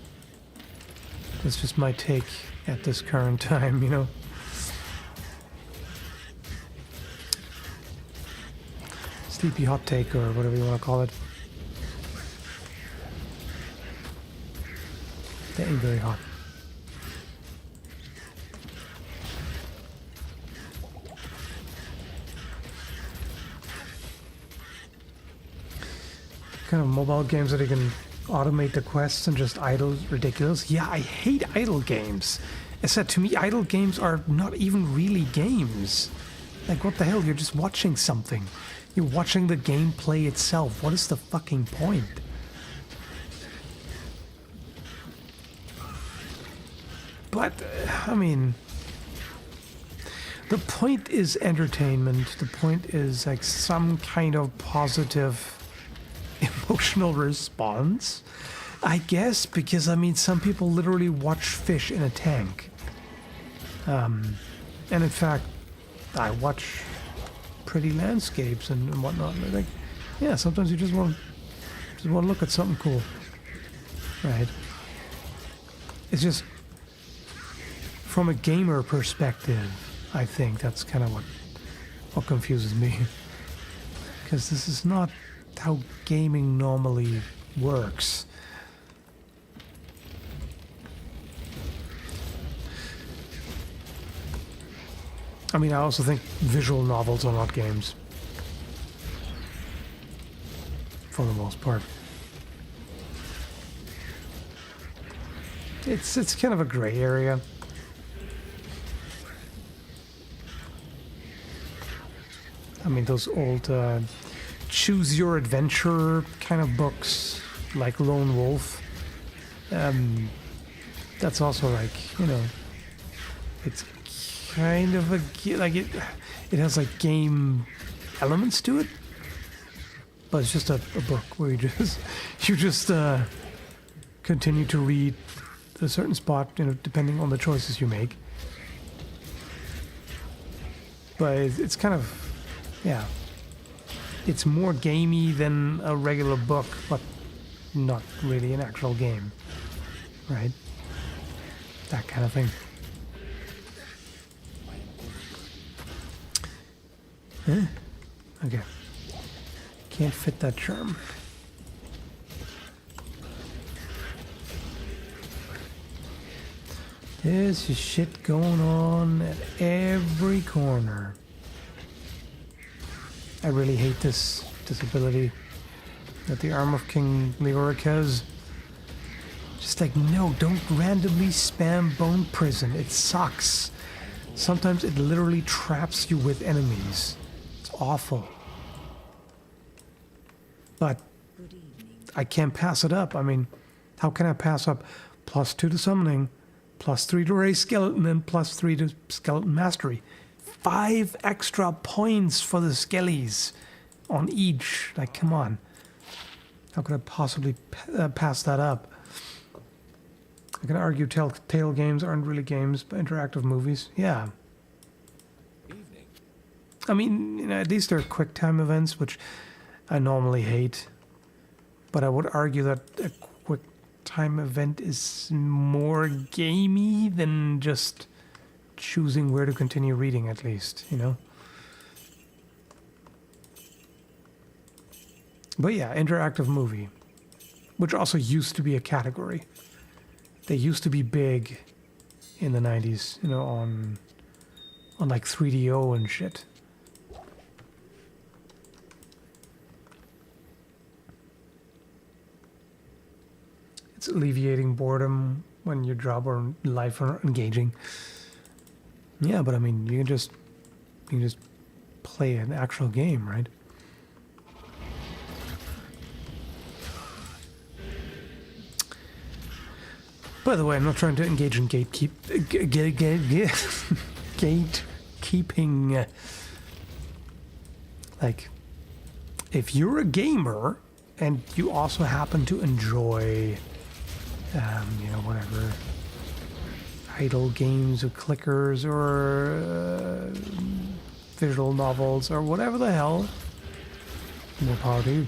my take at this current time, you know. Sleepy hot take, or whatever you want to call it. That ain't very hot. Kind of mobile games that you can automate the quests and just idle ridiculous. Yeah, I hate idle games. I said, to me, idle games are not even really games. Like, what the hell? You're just watching something. You're watching the gameplay itself. What is the fucking point? But, I mean, the point is entertainment. The point is, like, some kind of positive emotional response, I guess, because I mean, some people literally watch fish in a tank, and in fact, I watch pretty landscapes and whatnot. And I think, yeah, sometimes you just want to look at something cool, right? It's just from a gamer perspective, I think that's kind of what confuses me, because this is not how gaming normally works. I mean, I also think visual novels are not games, for the most part. It's kind of a gray area. I mean, those old choose your adventure kind of books, like Lone Wolf. That's also like, you know, it's kind of a, like, it has like game elements to it, but it's just a book where you just continue to read a certain spot, you know, depending on the choices you make. But it's kind of, yeah, it's more gamey than a regular book, but not really an actual game, right? That kind of thing. Huh? Okay. Can't fit that charm. There's just shit going on at every corner. I really hate this ability that the Arm of King Leoric has. Just like, no, don't randomly spam Bone Prison. It sucks. Sometimes it literally traps you with enemies. It's awful. But I can't pass it up. I mean, how can I pass up +2 to summoning, +3 to raise skeleton and +3 to skeleton mastery. 5 extra points for the skellies on each. Like, come on. How could I possibly pass that up? I can argue Telltale games aren't really games, but interactive movies. Yeah. Evening. I mean, you know, at least there are quick time events, which I normally hate. But I would argue that a quick time event is more gamey than just choosing where to continue reading, at least, you know? But yeah, interactive movie, which also used to be a category. They used to be big in the 90s, you know, on like 3DO and shit. It's alleviating boredom when your job or life are engaging. Yeah, but I mean, you can just play an actual game, right? By the way, I'm not trying to engage in gatekeeping. Like, if you're a gamer and you also happen to enjoy, you know, whatever, idle games or clickers or visual novels or whatever the hell, more power to you.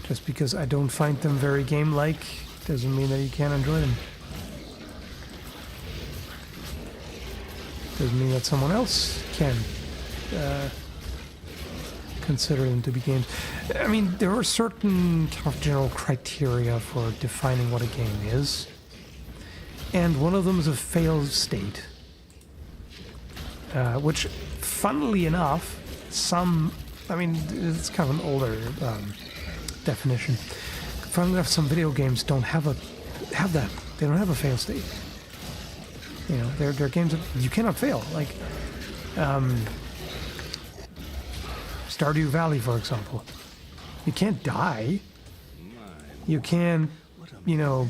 Just because I don't find them very game-like doesn't mean that you can't enjoy them. Doesn't mean that someone else can consider them to be games. I mean, there are certain kind of general criteria for defining what a game is. And one of them is a failed state. Which, funnily enough, I mean, it's kind of an older definition. Funnily enough, some video games don't have that. They don't have a fail state. You know, they're games that you cannot fail. Like Stardew Valley, for example. You can't die. You can't, you know,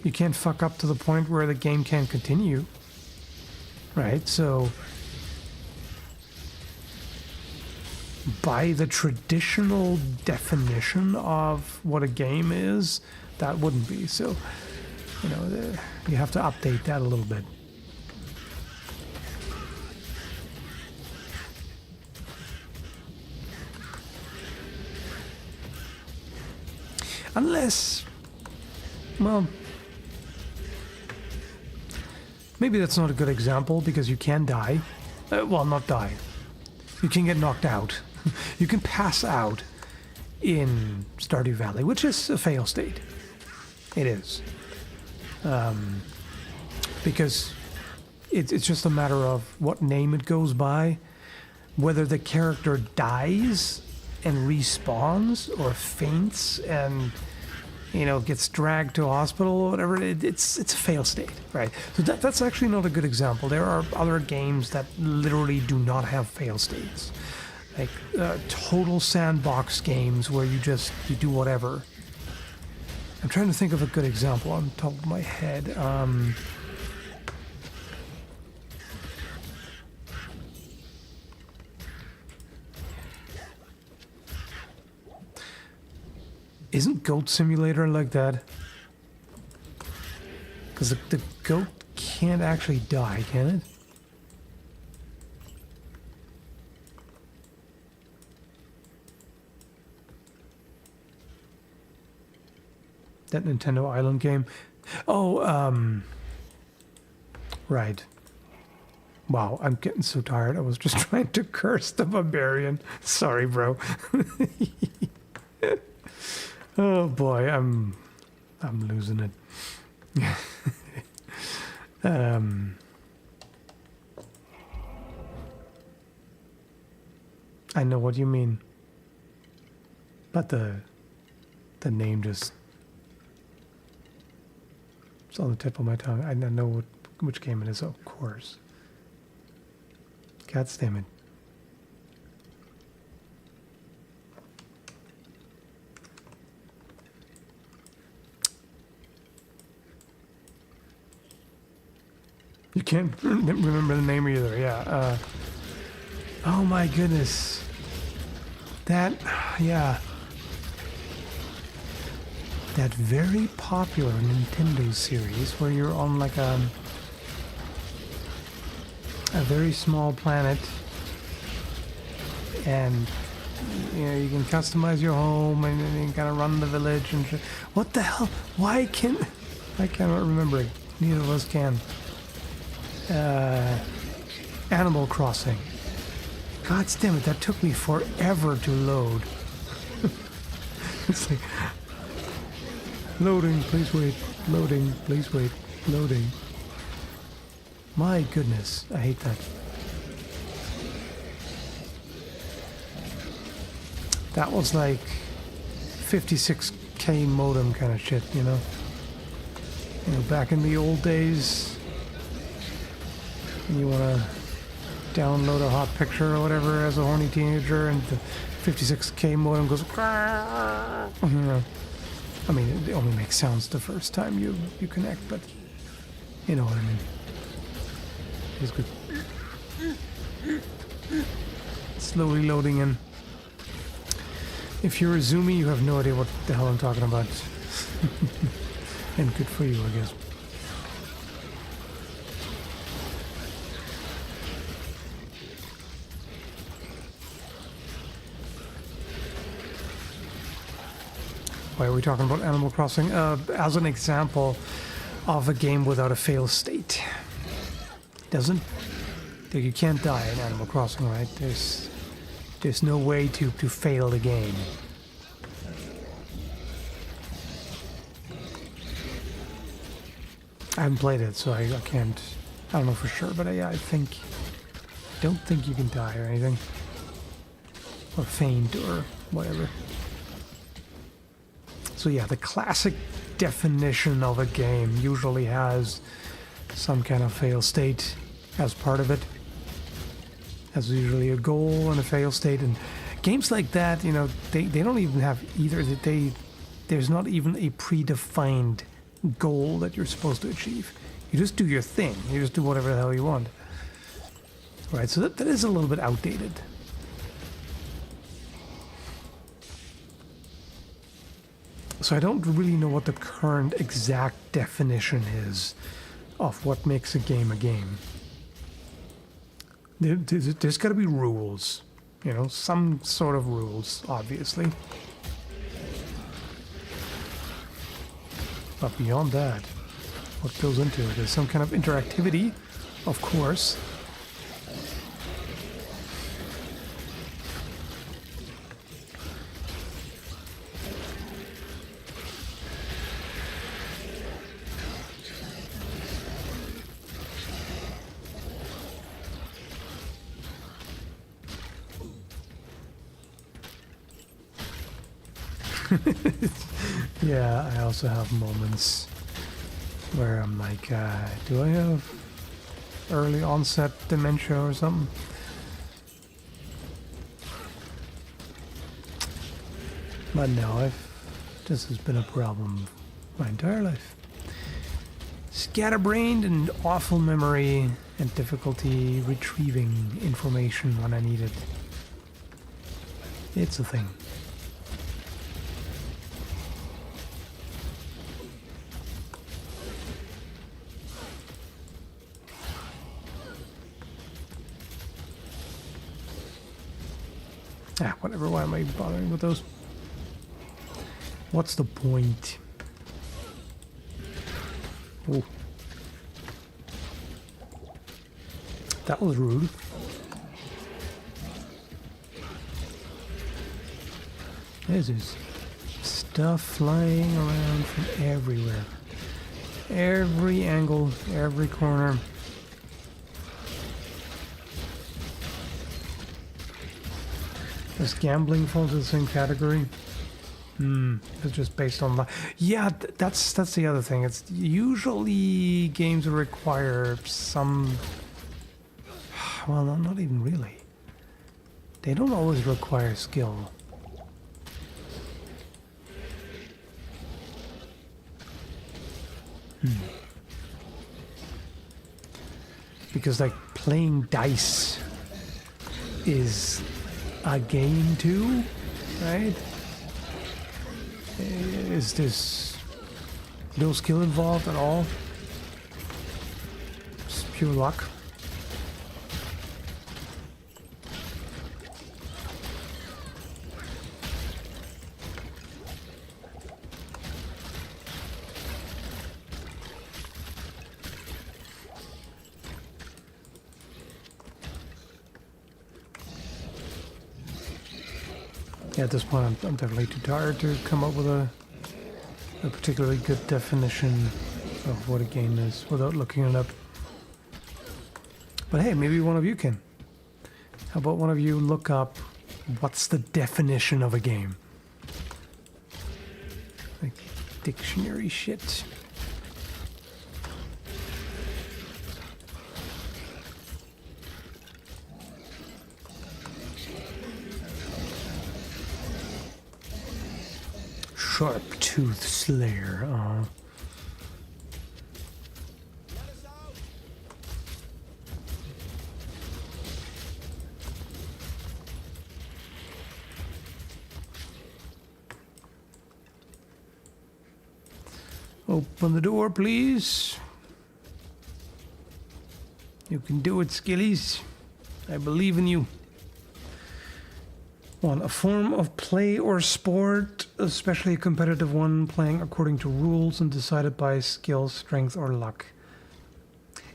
you can't fuck up to the point where the game can't continue. Right? So by the traditional definition of what a game is, that wouldn't be. So, you know, you have to update that a little bit. Unless, well, maybe that's not a good example because you can die. Well, not die. You can get knocked out. You can pass out in Stardew Valley, which is a fail state. It is. Because it's just a matter of what name it goes by, whether the character dies and respawns or faints and, you know, gets dragged to a hospital or whatever. It's a fail state, right? So that's actually not a good example. There are other games that literally do not have fail states, like total sandbox games where you do whatever. I'm trying to think of a good example on top of my head. Isn't Goat Simulator like that? Because the goat can't actually die, can it? That Nintendo Island game. Oh, right. Wow, I'm getting so tired. I was just trying to curse the barbarian. Sorry, bro. Oh boy, I'm losing it. I know what you mean, but the name just, it's on the tip of my tongue. I know which game it is, of course. God damn it. You can't remember the name either, yeah. Oh my goodness. That, yeah. That very popular Nintendo series where you're on like a very small planet and you know you can customize your home and you can kind of run the village and what the hell? Why can't I cannot remember it? Neither of us can. Animal Crossing. God damn it! That took me forever to load. It's like loading, please wait. Loading, please wait. Loading. My goodness, I hate that. That was like 56k modem kind of shit, you know? You know, back in the old days, you want to download a hot picture or whatever as a horny teenager, and the 56k modem goes, you know. I mean, it only makes sounds the first time you connect, but you know what I mean. It's good. Slowly loading in. If you're a zoomie, you have no idea what the hell I'm talking about. And good for you, I guess. Why are we talking about Animal Crossing? As an example of a game without a fail state. You can't die in Animal Crossing, right? There's no way to fail the game. I haven't played it, so I can't. I don't know for sure, but I don't think you can die or anything, or faint or whatever. So yeah, the classic definition of a game usually has some kind of fail state as part of it. Has usually a goal and a fail state, and games like that, you know, they don't even have either. There's not even a predefined goal that you're supposed to achieve. You just do your thing. You just do whatever the hell you want. Right, so that is a little bit outdated. So I don't really know what the current exact definition is of what makes a game a game. There's got to be rules, you know, some sort of rules, obviously. But beyond that, what goes into it? There's some kind of interactivity, of course. Yeah, I also have moments where I'm like, do I have early onset dementia or something? But no, this has been a problem my entire life. Scatterbrained and awful memory and difficulty retrieving information when I need it. It's a thing. Whatever, why am I bothering with those? What's the point? Oh. That was rude. There's this stuff flying around from everywhere. Every angle, every corner. Does gambling fall into the same category? It's just based on yeah, that's the other thing. It's usually games that require some. Well, not even really. They don't always require skill. because like playing dice is a game too, right? Is this no skill involved at all? Just pure luck. Yeah, at this point, I'm definitely too tired to come up with a particularly good definition of what a game is without looking it up. But hey, maybe one of you can. How about one of you look up what's the definition of a game? Like dictionary shit. Sharp Tooth Slayer. Open the door, please. You can do it, Skellies. I believe in you. 1. A form of play or sport, especially a competitive one, playing according to rules and decided by skill, strength, or luck.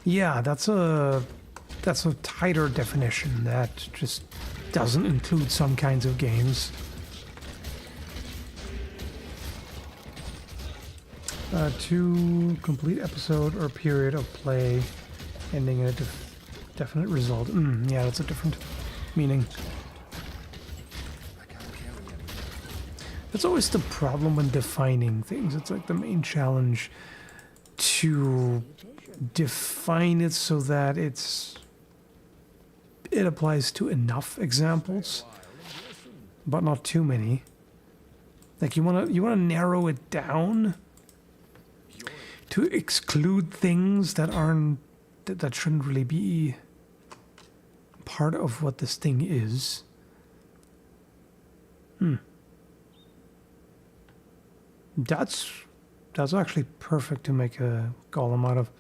Yeah, that's a tighter definition that just doesn't include some kinds of games. 2. Complete episode or period of play, ending in a definite result. Yeah, that's a different meaning. That's always the problem when defining things. It's like the main challenge to define it so that it applies to enough examples, but not too many. Like you wanna narrow it down to exclude things that that shouldn't really be part of what this thing is. That's actually perfect to make a golem out of.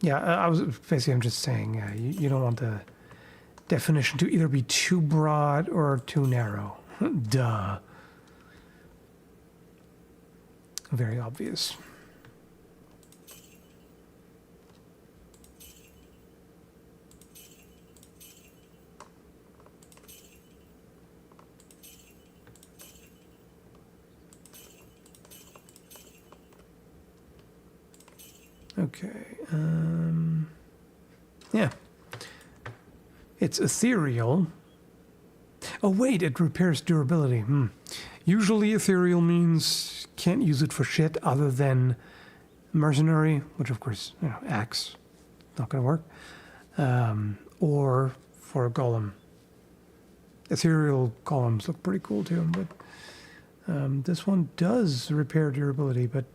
Yeah, I'm just saying, you don't want the definition to either be too broad or too narrow. Duh. Very obvious. Okay, yeah. It's ethereal. Oh wait, it repairs durability. Usually ethereal means can't use it for shit other than mercenary, which of course, axe, not gonna work. Or for a golem. Ethereal golems look pretty cool too, but this one does repair durability, but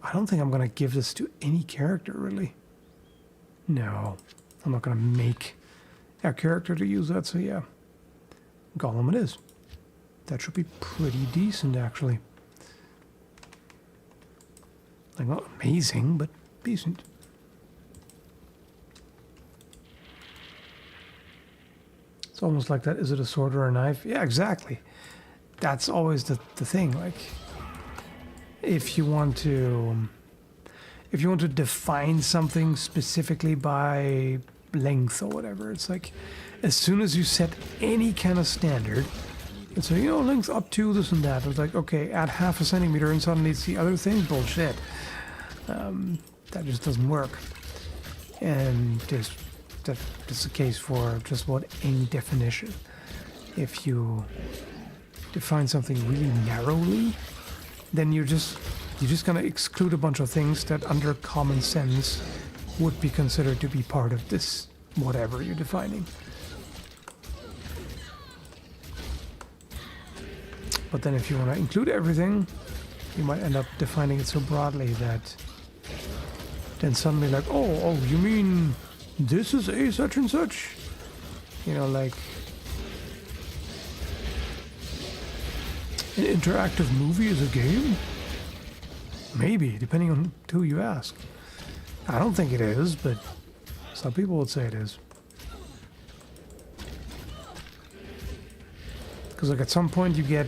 I don't think I'm going to give this to any character, really. No, I'm not going to make our character to use that, so yeah. Golem it is. That should be pretty decent, actually. Like, not amazing, but decent. It's almost like that, is it a sword or a knife? Yeah, exactly. That's always the thing, like... If you want to define something specifically by length or whatever, it's like as soon as you set any kind of standard, it's like, length up to this and that. It's like, okay, add half a centimeter and suddenly it's the other thing. Bullshit. That just doesn't work. And that's the case for just about any definition. If you define something really narrowly, then you're just going to exclude a bunch of things that under common sense would be considered to be part of this whatever you're defining. But then if you want to include everything, you might end up defining it so broadly that then suddenly like, oh, you mean this is a such and such? You know, like an interactive movie is a game? Maybe, depending on who you ask. I don't think it is, but some people would say it is. Because like at some point you get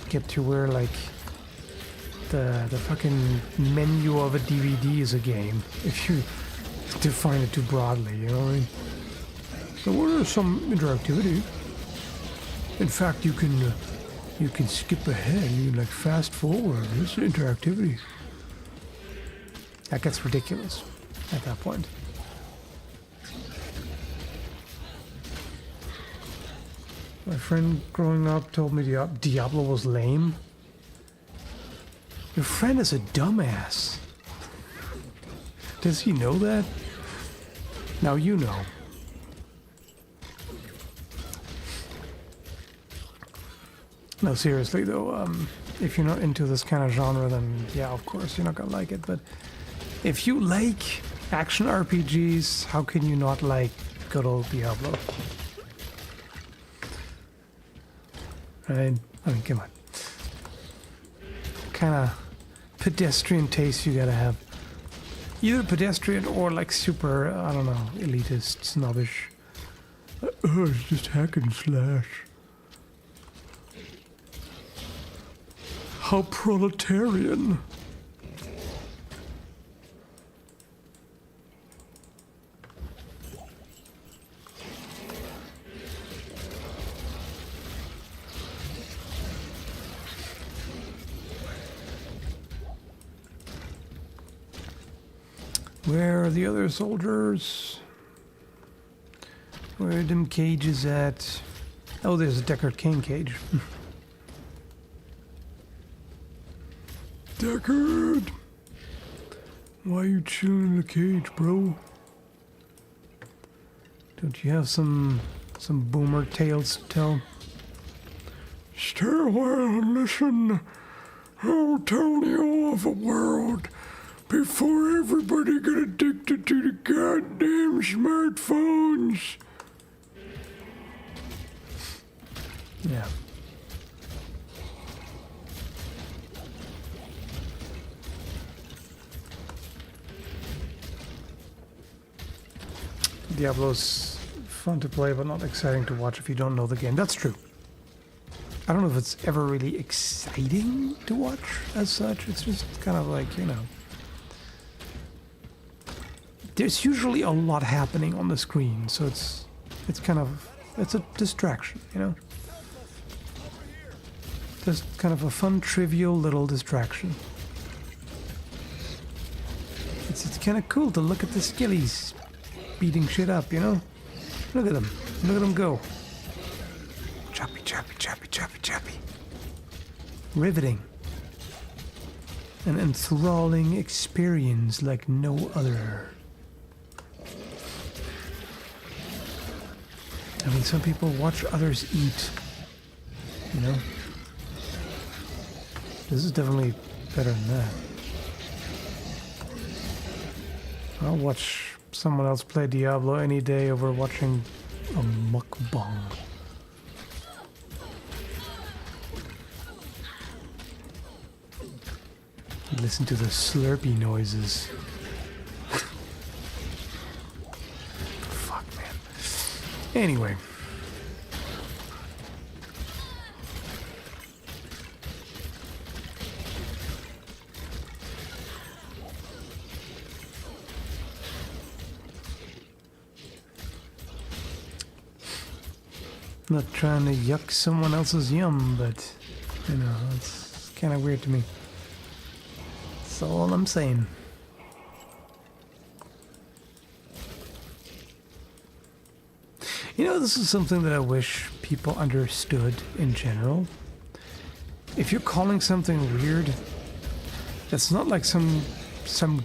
to where like the fucking menu of a DVD is a game, if you define it too broadly, you know what I mean? So there is some interactivity. In fact, you can skip ahead, you can like fast forward. There's interactivity. That gets ridiculous at that point. My friend growing up told me Diablo was lame. Your friend is a dumbass. Does he know that? Now you know. No, seriously though, if you're not into this kind of genre, then yeah, of course you're not gonna like it. But if you like action RPGs, how can you not like good old Diablo? Right? I mean, come on. Kind of pedestrian taste you gotta have. Either pedestrian or like super, I don't know, elitist, snobbish. It's just hack and slash. How proletarian. Where are the other soldiers? Where are them cages at? Oh, there's a Deckard Cain cage. Deckard! Why are you chilling in the cage, bro? Don't you have some boomer tales to tell? Stay a while and listen. I'll tell you of a world before everybody got addicted to the goddamn smartphones. Yeah. Diablo's fun to play, but not exciting to watch if you don't know the game. That's true. I don't know if it's ever really exciting to watch as such. It's just kind of like, you know. There's usually a lot happening on the screen, so it's a distraction, you know? Just kind of a fun, trivial little distraction. It's kind of cool to look at the skellies beating shit up, you know? Look at them. Look at them go. Choppy, choppy, choppy, choppy, choppy. Riveting. An enthralling experience like no other. I mean, some people watch others eat, you know? This is definitely better than that. I'll watch someone else play Diablo any day over watching a mukbang. Listen to the slurpy noises. Fuck, man. Anyway. Not trying to yuck someone else's yum, but, you know, it's kind of weird to me. That's all I'm saying. You know, this is something that I wish people understood in general. If you're calling something weird, that's not like some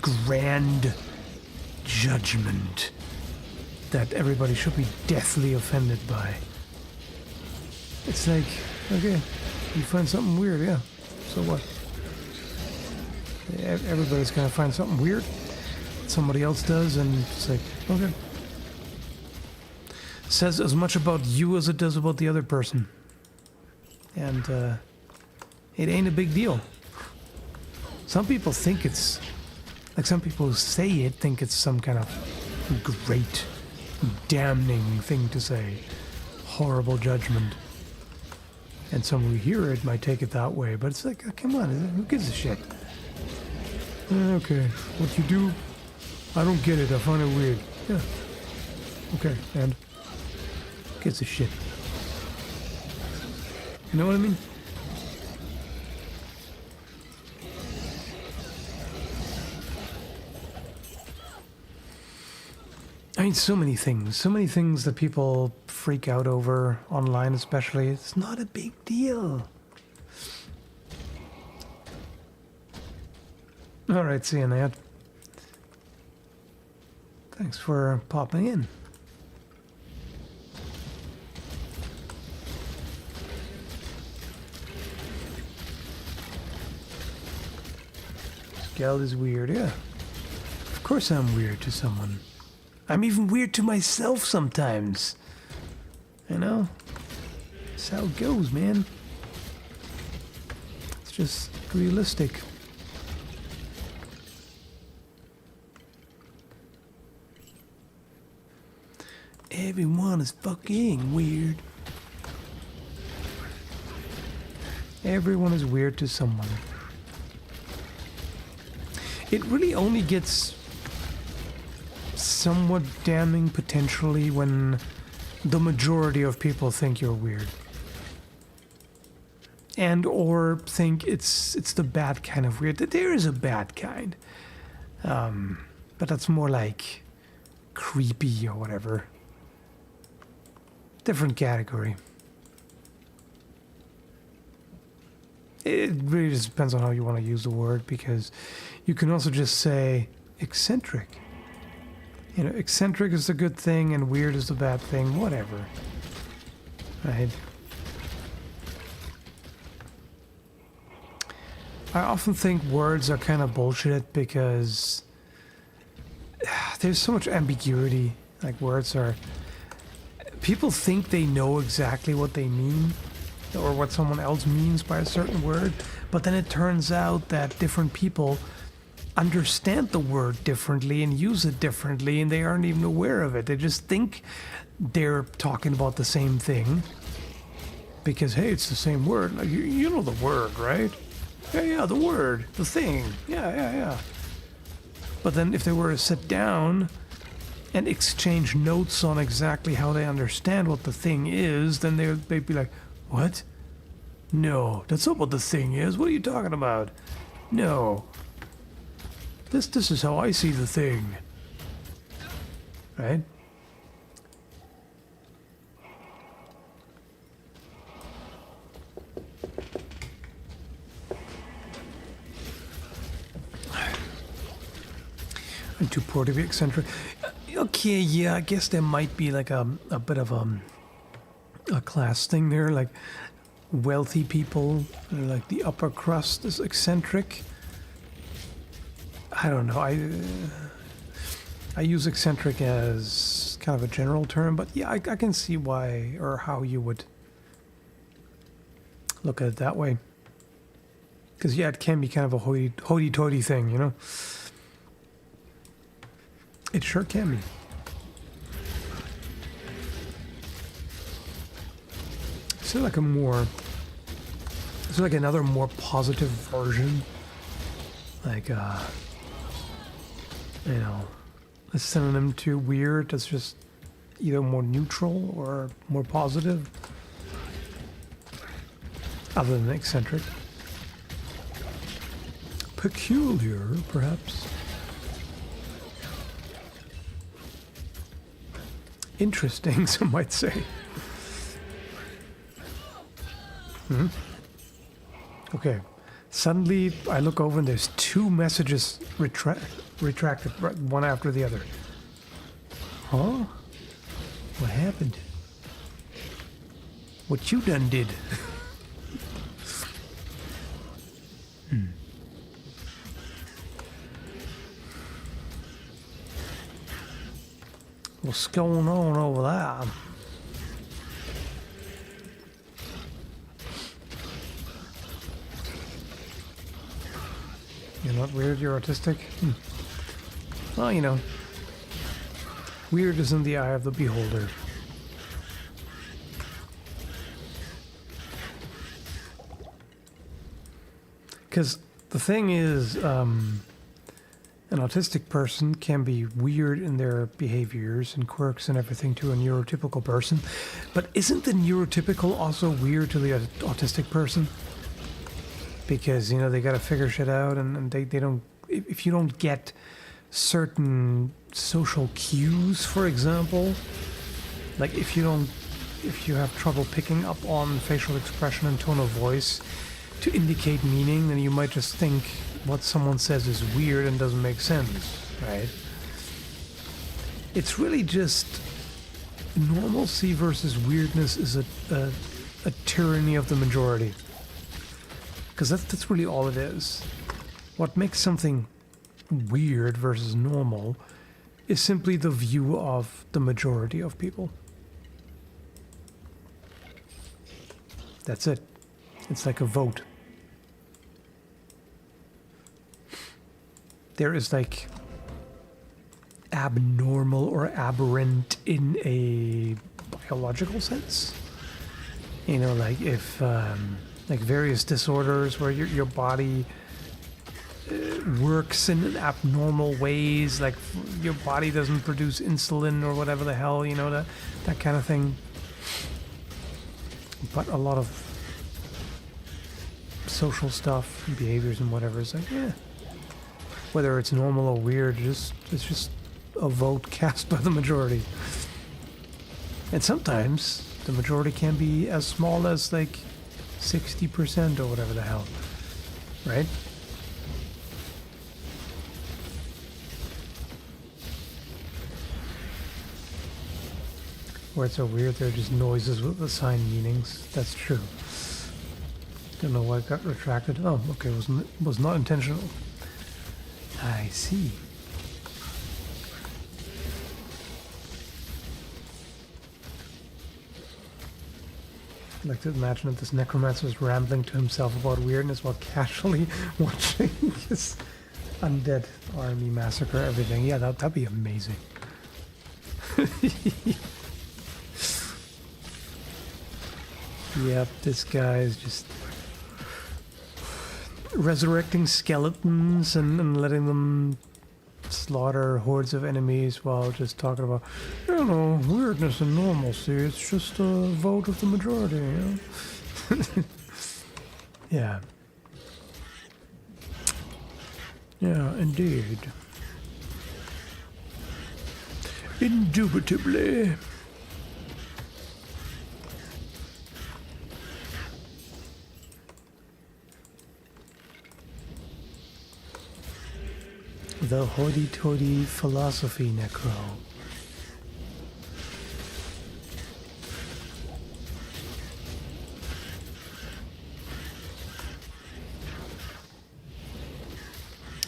grand judgment that everybody should be deathly offended by. It's like, okay, you find something weird, yeah, so what? Everybody's gonna find something weird. somebody else does, and it's like, okay. Says as much about you as it does about the other person. And it ain't a big deal. Some people think it's, like some people who say it think it's some kind of great, damning thing to say. Horrible judgment. And some who hear it might take it that way, but it's like, oh, come on, who gives a shit? Okay, what you do, I don't get it, I find it weird. Yeah. Okay, and? Gives a shit. You know what I mean? I mean, so many things that people freak out over online, especially. It's not a big deal. All right, see you, Nat. Thanks for popping in. Skell is weird, yeah. Of course I'm weird to someone. I'm even weird to myself sometimes. You know? That's how it goes, man. It's just realistic. Everyone is fucking weird. Everyone is weird to someone. It really only gets somewhat damning potentially when the majority of people think you're weird. And or think it's the bad kind of weird. There is a bad kind. But that's more like creepy or whatever. Different category. It really just depends on how you want to use the word, because you can also just say eccentric. You know, eccentric is the good thing and weird is the bad thing, whatever. Right? I often think words are kind of bullshit because there's so much ambiguity. Like, words are... People think they know exactly what they mean, or what someone else means by a certain word, but then it turns out that different people understand the word differently and use it differently, and they aren't even aware of it. They just think they're talking about the same thing because, hey, it's the same word. Like, you know the word, right? Yeah, the word, the thing. Yeah. But then if they were to sit down and exchange notes on exactly how they understand what the thing is, then they'd be like, what? No, that's not what the thing is. What are you talking about? No. This is how I see the thing. Right? I'm too poor to be eccentric. Okay, yeah, I guess there might be like a bit of a class thing there, like wealthy people, like the upper crust is eccentric. I don't know. I use eccentric as kind of a general term, but yeah, I can see why or how you would look at it that way. Because yeah, it can be kind of a hoity-toity thing, you know. It sure can be. Is there like another more positive version? Like, you know, a synonym to weird that's just either more neutral or more positive? Other than eccentric. Peculiar, perhaps. Interesting, some might say. Okay. Suddenly, I look over and there's two messages retracted, one after the other. Huh? What happened? What you done did? What's going on over there? You're not weird, you're autistic? Well, you know. Weird is in the eye of the beholder. Because the thing is, an autistic person can be weird in their behaviors and quirks and everything to a neurotypical person. But isn't the neurotypical also weird to the autistic person? Because, you know, they gotta figure shit out and they don't... If you don't get certain social cues, for example, like if you have trouble picking up on facial expression and tone of voice to indicate meaning, then you might just think what someone says is weird and doesn't make sense, right? It's really just normalcy versus weirdness is a tyranny of the majority. Because that's really all it is. What makes something weird versus normal is simply the view of the majority of people. That's it. It's like a vote. There is like abnormal or aberrant in a biological sense. You know, like if like various disorders where your body works in abnormal ways, like your body doesn't produce insulin or whatever the hell, you know, that kind of thing. But a lot of social stuff, behaviors and whatever is like, yeah, whether it's normal or weird, it's just a vote cast by the majority. And sometimes the majority can be as small as like 60% or whatever the hell, right? Where it's so weird, they're just noises with assigned meanings. That's true. Don't know why it got retracted. Oh, okay, was not intentional. I see. I like to imagine that this necromancer is rambling to himself about weirdness while casually watching his undead army massacre everything. Yeah, that'd be amazing. Yep, this guy is just resurrecting skeletons and letting them slaughter hordes of enemies while just talking about, you know, weirdness and normalcy. It's just a vote of the majority, you know? Yeah. Yeah, indeed. Indubitably. The hoity-toity philosophy, Necro.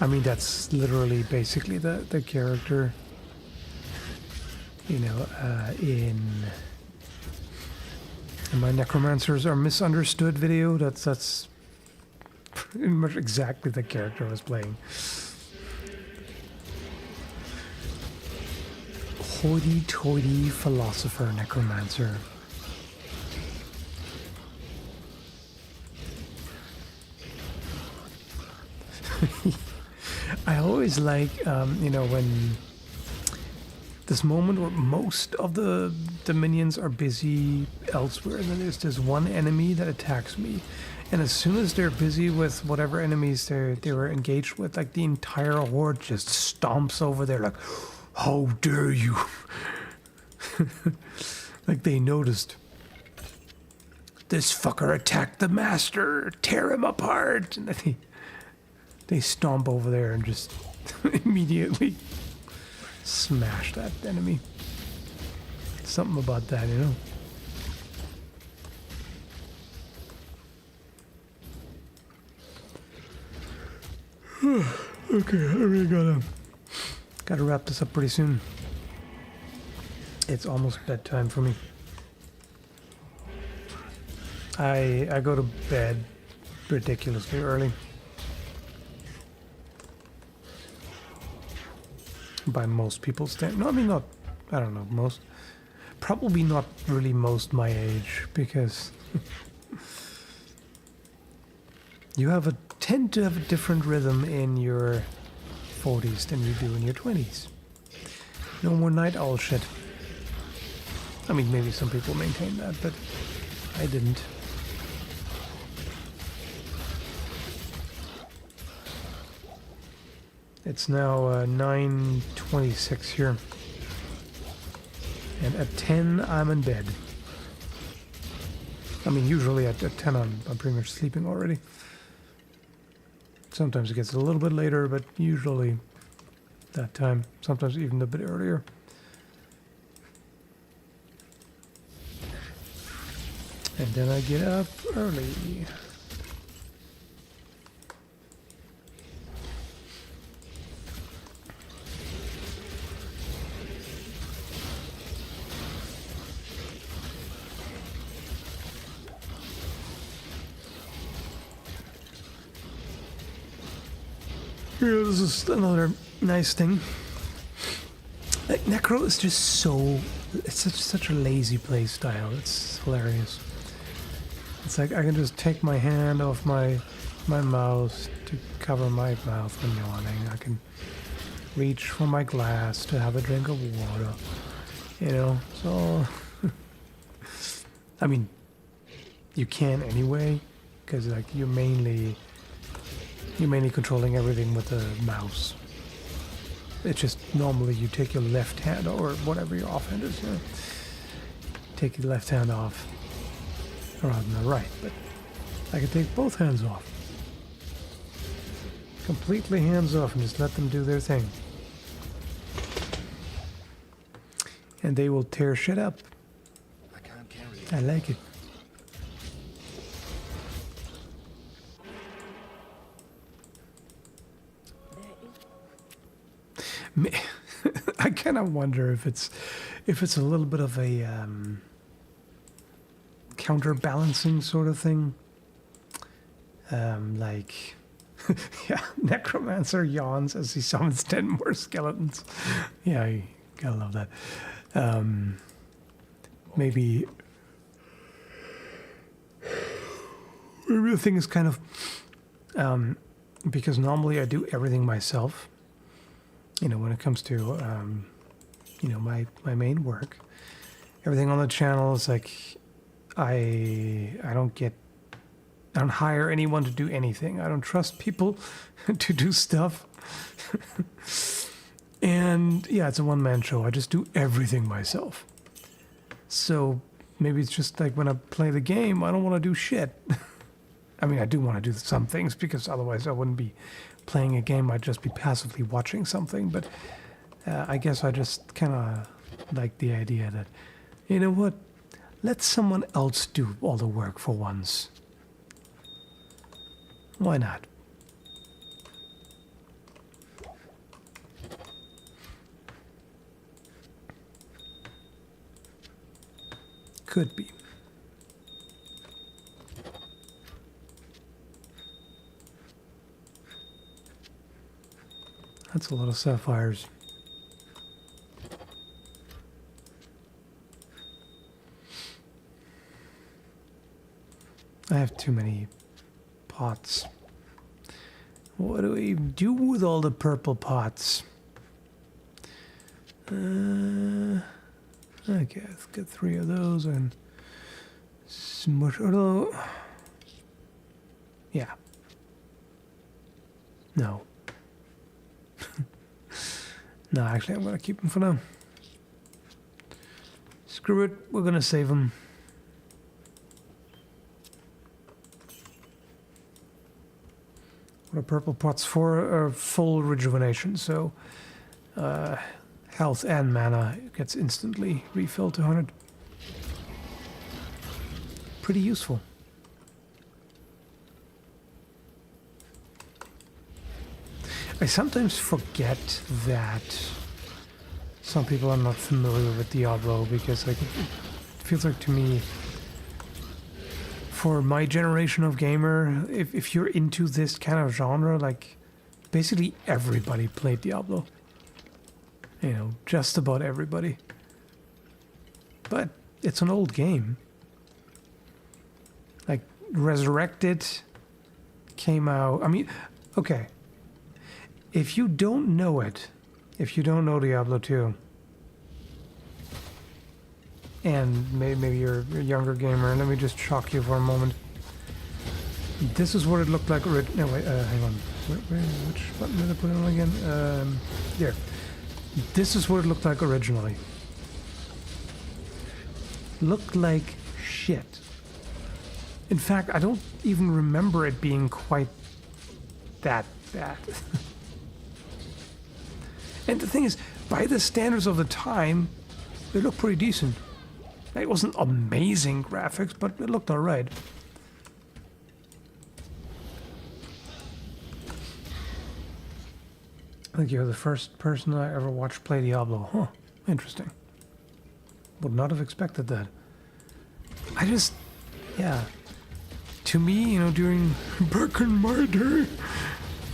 I mean, that's literally basically the character, you know, in my Necromancers Are Misunderstood video. That's pretty much exactly the character I was playing. Hoity-toity philosopher necromancer. I always like, you know, when this moment where most of the minions are busy elsewhere, and then there's this one enemy that attacks me. And as soon as they're busy with whatever enemies they were engaged with, like the entire horde just stomps over there like, how dare you? Like they noticed. This fucker attacked the master. Tear him apart. And then they stomp over there and just immediately smash that enemy. Something about that, you know? Okay, I really gotta wrap this up pretty soon. It's almost bedtime for me. I go to bed ridiculously early. By most people's standards. No, I mean not, I don't know, most. Probably not really most my age, because you tend to have a different rhythm in your 40s than you do in your 20s. No more night owl shit. I mean, maybe some people maintain that, but I didn't. It's now 9:26 here. And at 10, I'm in bed. I mean, usually at 10, I'm pretty much sleeping already. Sometimes it gets a little bit later, but usually that time. Sometimes even a bit earlier. And then I get up early. Here, this is another nice thing. Like, Necro is just so... It's such a lazy play style. It's hilarious. It's like I can just take my hand off my mouse to cover my mouth when yawning. I can reach for my glass to have a drink of water. You know, so... I mean, you can anyway, because like you're mainly controlling everything with the mouse. It's just normally you take your left hand, or whatever your offhand is, you know, take your left hand off rather than the right, but I can take both hands off. Completely hands off and just let them do their thing. And they will tear shit up. I can't carry it. I like it. I kind of wonder if it's a little bit of a counterbalancing sort of thing. Like, yeah, Necromancer yawns as he summons 10 more skeletons. Yeah, you gotta love that. Maybe the thing is kind of because normally I do everything myself. You know, when it comes to, you know, my main work, everything on the channel is like, I don't hire anyone to do anything. I don't trust people to do stuff. And yeah, it's a one-man show. I just do everything myself. So maybe it's just like when I play the game, I don't want to do shit. I mean, I do want to do some things because otherwise I wouldn't be playing a game. I'd just be passively watching something. But I guess I just kind of like the idea that, you know what, let someone else do all the work for once. Why not? Could be. That's a lot of sapphires. I have too many pots. What do we do with all the purple pots? Okay, let's get 3 of those and smush. Although, yeah. No. No, actually, I'm gonna keep them for now. Screw it, we're gonna save them. What are purple pots for? Full rejuvenation, so health and mana gets instantly refilled to 100. Pretty useful. I sometimes forget that some people are not familiar with Diablo because like it feels like to me, for my generation of gamer, if you're into this kind of genre, like basically everybody played Diablo. You know, just about everybody. But it's an old game. Like Resurrected came out. I mean, okay. If you don't know it, if you don't know Diablo 2, and maybe you're a younger gamer, let me just shock you for a moment. This is what it looked like. No, wait, hang on. Which button did I put it on again? Here. This is what it looked like originally. Looked like shit. In fact, I don't even remember it being quite that bad. And the thing is, by the standards of the time, it looked pretty decent. It wasn't amazing graphics, but it looked alright. I think you're the first person I ever watched play Diablo. Huh, interesting. Would not have expected that. I just, yeah. To me, you know, during back in my day,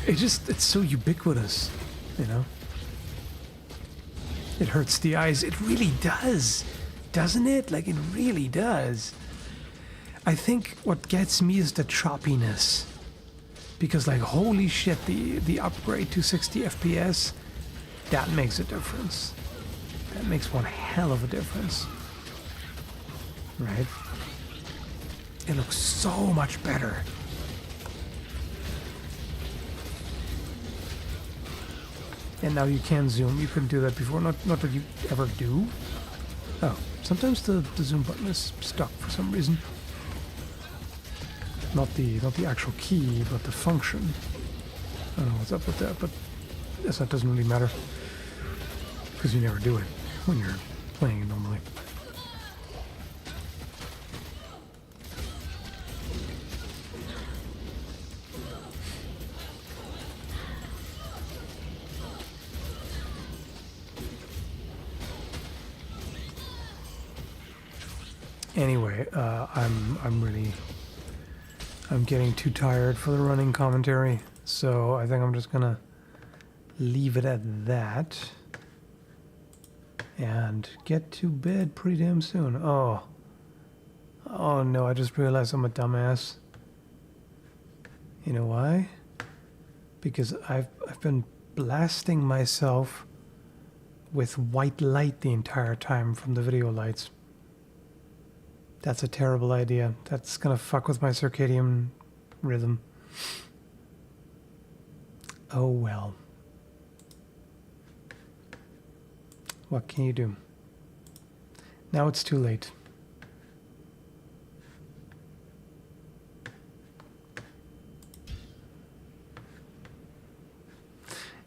it's so ubiquitous, you know? It hurts the eyes. It really does. Doesn't it? Like, it really does. I think what gets me is the choppiness. Because, like, holy shit, the upgrade to 60 FPS, that makes a difference. That makes one hell of a difference. Right? It looks so much better. And now you can zoom. You couldn't do that before. Not that you ever do. Oh, sometimes the zoom button is stuck for some reason. Not the actual key, but the function. I don't know what's up with that, but I guess that doesn't really matter. Because you never do it when you're playing it normally. Anyway, I'm getting too tired for the running commentary, so I think I'm just gonna leave it at that and get to bed pretty damn soon. Oh no, I just realized I'm a dumbass. You know why? Because I've been blasting myself with white light the entire time from the video lights. That's a terrible idea. That's gonna fuck with my circadian rhythm. Oh well. What can you do? Now it's too late.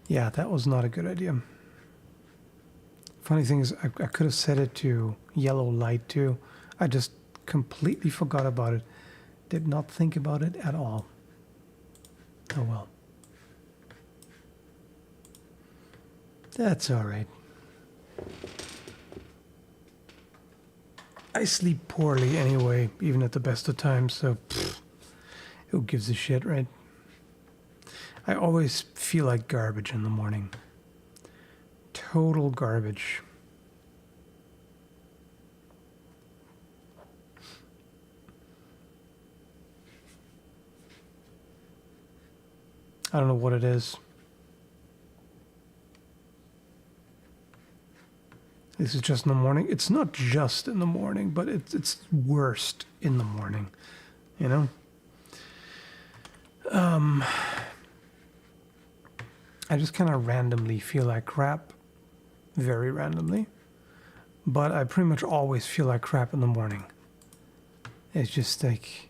Yeah, that was not a good idea. Funny thing is, I could have set it to yellow light too. I just completely forgot about it. Did not think about it at all. Oh well. That's alright. I sleep poorly anyway, even at the best of times, so who gives a shit, right? I always feel like garbage in the morning. Total garbage. I don't know what it is. This is just in the morning. It's not just in the morning, but it's worst in the morning, you know? I just kind of randomly feel like crap, very randomly, but I pretty much always feel like crap in the morning. It's just like,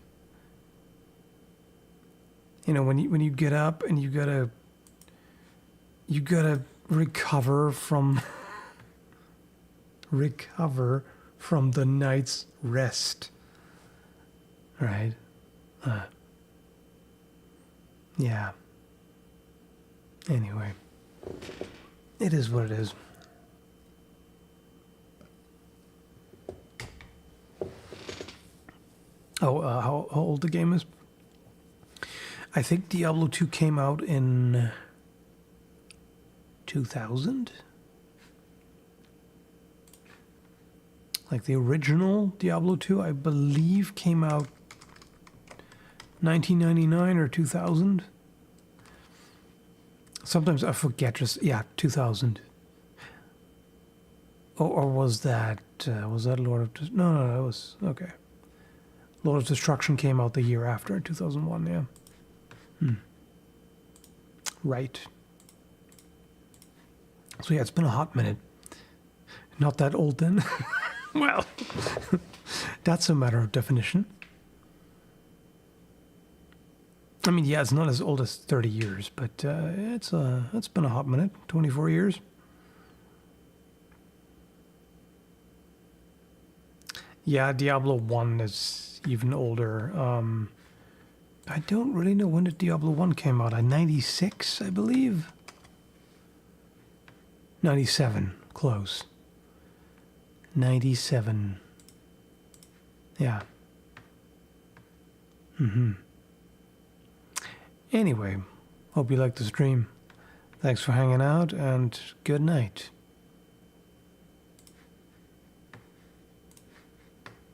you know, when you get up and you gotta recover from the night's rest, right? Yeah. Anyway, it is what it is. Oh, how old the game is? I think Diablo 2 came out in 2000? Like the original Diablo 2, I believe, came out 1999 or 2000. Sometimes I forget. Just yeah, 2000. Or was that Lord of no, that was okay. Lord of Destruction came out the year after in 2001. Yeah. Right. So yeah, it's been a hot minute. Not that old then. Well, that's a matter of definition. I mean, yeah, it's not as old as 30 years, but it's been a hot minute, 24 years. Yeah, Diablo 1 is even older. I don't really know when did Diablo 1 came out. 96, I believe. 97, close. 97. Yeah. Anyway, hope you liked the stream. Thanks for hanging out, and good night.